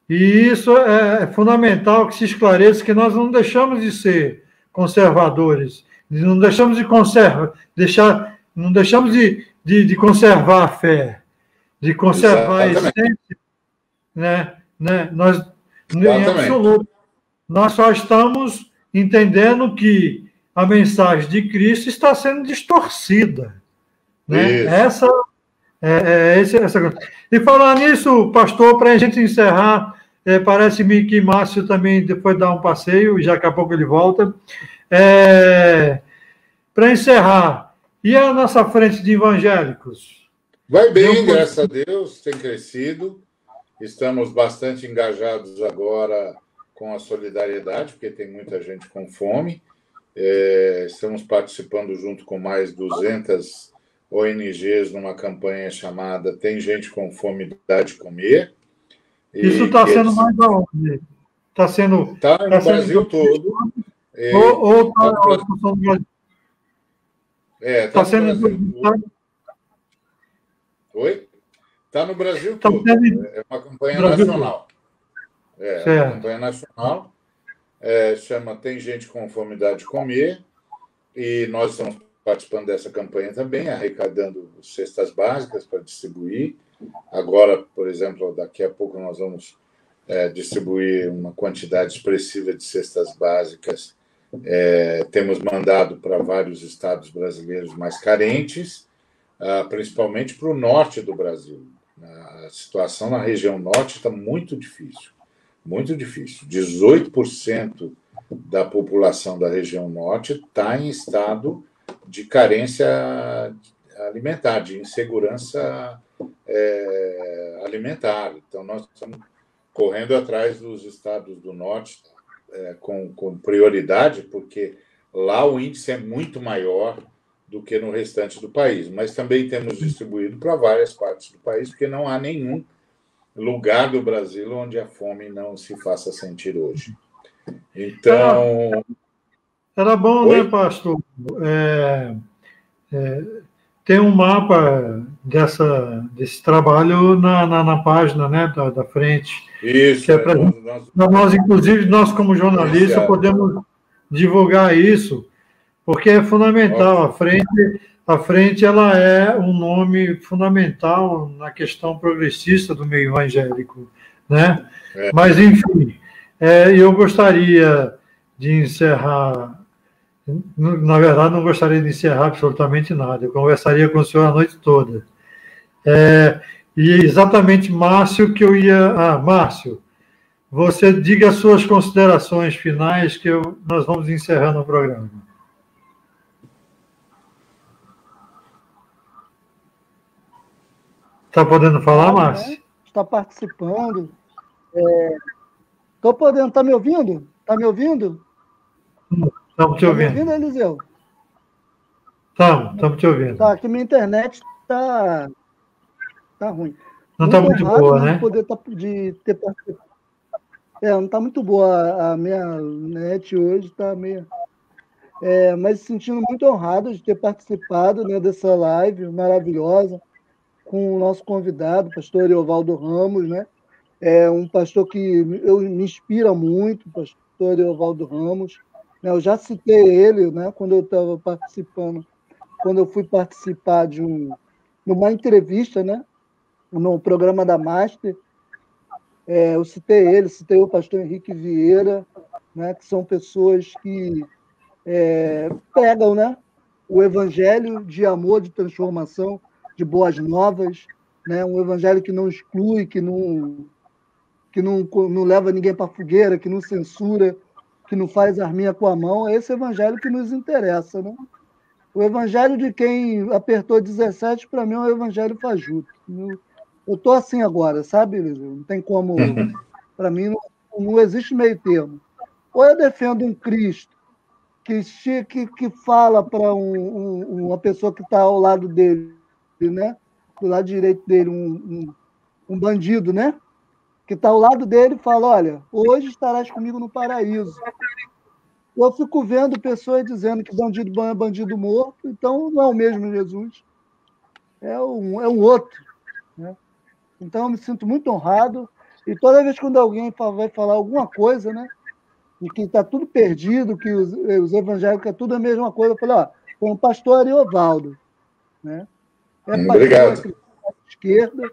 Speaker 2: E isso é fundamental que se esclareça que nós não deixamos de ser conservadores, não deixamos de não deixamos de conservar a fé, de conservar a essência, né? Nós, em absoluto, nós só estamos entendendo que a mensagem de Cristo está sendo distorcida, né? Essa coisa. E falar nisso, pastor, para a gente encerrar, parece-me que Márcio também depois dá um passeio, e já daqui a pouco ele volta. Para encerrar, e a nossa frente de evangélicos?
Speaker 4: Vai bem, graças a Deus, tem crescido. Estamos bastante engajados agora com a solidariedade, porque tem muita gente com fome. Estamos participando junto com mais 200 ONGs numa campanha chamada Tem Gente com Fome, Dá de Comer.
Speaker 2: Isso está sendo mais aonde? Está
Speaker 4: no Brasil todo.
Speaker 2: Ou está no Brasil?
Speaker 4: Está sendo Oi? Está no Brasil todo. É uma campanha nacional. Uma campanha nacional. Chama Tem Gente com Fome, Dá de Comer. E nós estamos participando dessa campanha também, arrecadando cestas básicas para distribuir. Agora, por exemplo, daqui a pouco nós vamos distribuir uma quantidade expressiva de cestas básicas. Temos mandado para vários estados brasileiros mais carentes, principalmente para o norte do Brasil. A situação na região norte está muito difícil, muito difícil. 18% da população da região norte está em estado de carência alimentar, de insegurança alimentar. Então, nós estamos correndo atrás dos estados do norte com prioridade, porque lá o índice é muito maior do que no restante do país. Mas também temos distribuído para várias partes do país, porque não há nenhum lugar do Brasil onde a fome não se faça sentir hoje. Então...
Speaker 2: Era bom,
Speaker 4: Oi?
Speaker 2: Né, pastor? Tem um mapa desse trabalho na página, né, da frente.
Speaker 4: Isso.
Speaker 2: Que nós, inclusive, nós como jornalistas, podemos divulgar isso, porque é fundamental. A frente ela é um nome fundamental na questão progressista do meio evangélico, né? Mas, enfim, eu gostaria de encerrar. Na verdade, não gostaria de encerrar absolutamente nada. Eu conversaria com o senhor a noite toda. E exatamente, Márcio, que eu ia... Márcio, você diga as suas considerações finais, que nós vamos encerrando o programa. Está podendo falar, Márcio?
Speaker 3: Está participando. Estou podendo. Está me ouvindo? Está me ouvindo?
Speaker 2: Estamos te ouvindo.
Speaker 3: Está me ouvindo, Eliseu?
Speaker 2: Estamos te ouvindo.
Speaker 3: Tá, aqui minha internet está ruim.
Speaker 2: Não está muito boa, né?
Speaker 3: De ter participado. Não está muito boa. A minha net hoje está meio... mas sentindo muito honrado de ter participado, né, dessa live maravilhosa com o nosso convidado, o pastor Ariovaldo Ramos, né? Um pastor que me inspira muito, o pastor Ariovaldo Ramos. Eu já citei ele, né, quando eu estava participando, quando eu fui participar de uma entrevista, né, no programa da Master. Eu citei ele, citei o pastor Henrique Vieira, né, que são pessoas que pegam, né, o evangelho de amor, de transformação, de boas novas, né, um evangelho que não exclui, que não leva ninguém para a fogueira, que não censura, que não faz arminha com a mão. É esse evangelho que nos interessa, né? O evangelho de quem apertou 17, para mim, é um evangelho fajuto. Eu estou assim agora, sabe, Eliseu? Não tem como... Para mim, não existe meio termo. Ou eu defendo um Cristo que fala para uma pessoa que está ao lado dele, né? Do lado direito dele, um bandido, né? Que está ao lado dele e fala: olha, hoje estarás comigo no paraíso. Eu fico vendo pessoas dizendo que bandido bom é bandido morto, então não é o mesmo Jesus, é um outro, né? Então eu me sinto muito honrado, e toda vez quando alguém vai falar alguma coisa, né? E que está tudo perdido, que os evangélicos é tudo a mesma coisa. Eu falei, ó, foi um pastor Ariovaldo, né? É pastor
Speaker 4: Obrigado.
Speaker 3: de esquerda,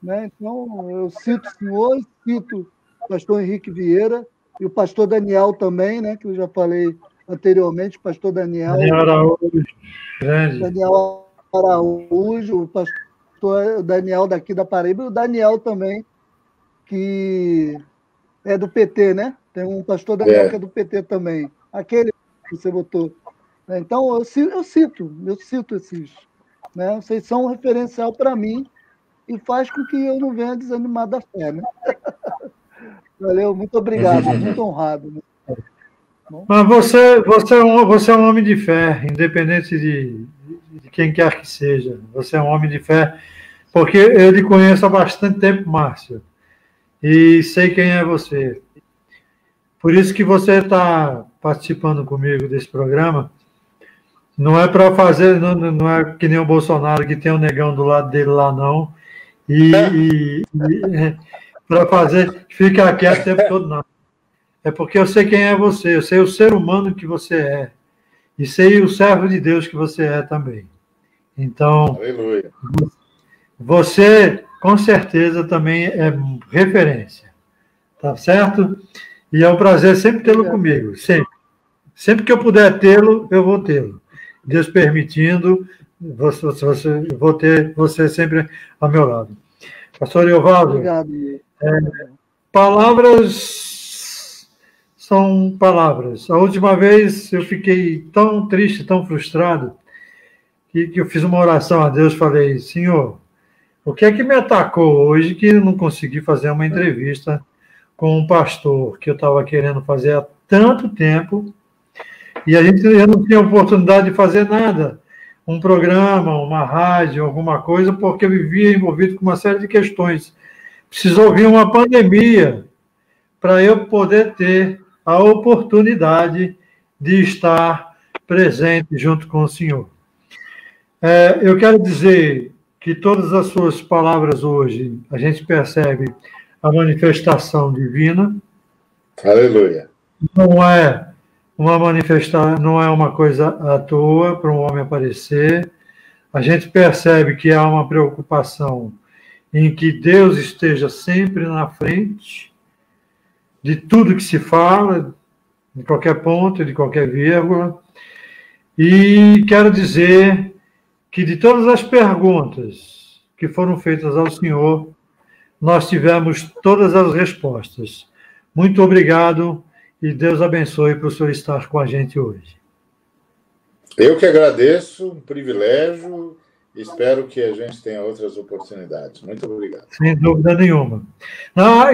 Speaker 3: né? Então, eu cito o senhor, cito o pastor Henrique Vieira e o pastor Daniel também, né? Que eu já falei anteriormente, o pastor Daniel
Speaker 2: Araújo, grande.
Speaker 3: Daniel Araújo, o pastor Daniel daqui da Paraíba, e o Daniel também, que é do PT, né? Tem um pastor Daniel que é do PT também. Aquele que você botou. Então, eu cito esses. Né? Vocês são um referencial para mim e faz com que eu não venha desanimar da fé. Né? Valeu, muito obrigado, muito honrado. Né?
Speaker 2: Mas você é um homem de fé, independente de quem quer que seja. Você é um homem de fé, porque eu lhe conheço há bastante tempo, Márcio, e sei quem é você. Por isso que você está participando comigo desse programa. Não é para fazer, não é que nem o Bolsonaro, que tem um negão do lado dele lá, não. E para fazer, ficar quieto o tempo todo, não. É porque eu sei quem é você, eu sei o ser humano que você é. E sei o servo de Deus que você é também. Então,
Speaker 4: aleluia.
Speaker 2: Você, com certeza, também é referência. Tá certo? E é um prazer sempre tê-lo comigo, sempre. Sempre que eu puder tê-lo, eu vou tê-lo. Deus permitindo, vou ter você sempre ao meu lado. Pastor Ariovaldo, palavras são palavras. A última vez eu fiquei tão triste, tão frustrado, que eu fiz uma oração a Deus, falei: Senhor, o que é que me atacou hoje que eu não consegui fazer uma entrevista com um pastor que eu estava querendo fazer há tanto tempo, e eu não tinha oportunidade de fazer nada, um programa, uma rádio, alguma coisa, porque eu vivia envolvido com uma série de questões. Precisou vir uma pandemia para eu poder ter a oportunidade de estar presente junto com o Senhor. Eu quero dizer que todas as suas palavras hoje, a gente percebe a manifestação divina.
Speaker 4: Aleluia.
Speaker 2: Não é uma coisa à toa para um homem aparecer. A gente percebe que há uma preocupação em que Deus esteja sempre na frente de tudo que se fala, de qualquer ponto, de qualquer vírgula. E quero dizer que de todas as perguntas que foram feitas ao Senhor, nós tivemos todas as respostas. Muito obrigado e Deus abençoe para o senhor estar com a gente hoje.
Speaker 4: Eu que agradeço, um privilégio, espero que a gente tenha outras oportunidades. Muito obrigado.
Speaker 2: Sem dúvida nenhuma.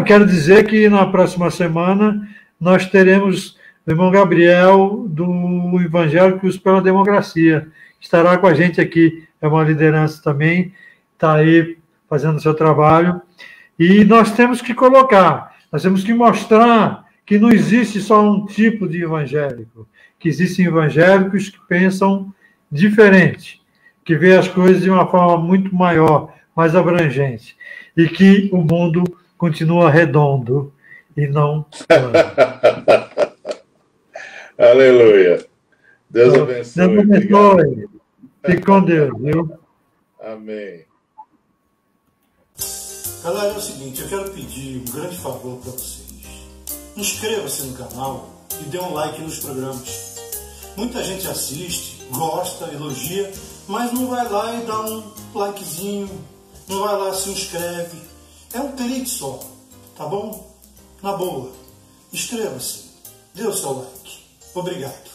Speaker 2: Quero dizer que na próxima semana nós teremos o irmão Gabriel do Evangélicos pela Democracia. Estará com a gente aqui, é uma liderança também, está aí fazendo o seu trabalho. E nós temos que nós temos que mostrar que não existe só um tipo de evangélico, que existem evangélicos que pensam diferente, que vê as coisas de uma forma muito maior, mais abrangente, e que o mundo continua redondo e não plano.
Speaker 4: Aleluia. Deus abençoe.
Speaker 2: Deus abençoe. Fique com Deus, viu?
Speaker 4: Amém.
Speaker 1: Galera, é o seguinte, eu quero pedir um grande favor para vocês. Inscreva-se no canal e dê um like nos programas. Muita gente assiste, gosta, elogia, mas não vai lá e dá um likezinho, não vai lá, se inscreve. É um clique só, tá bom? Na boa, inscreva-se, dê o seu like. Obrigado.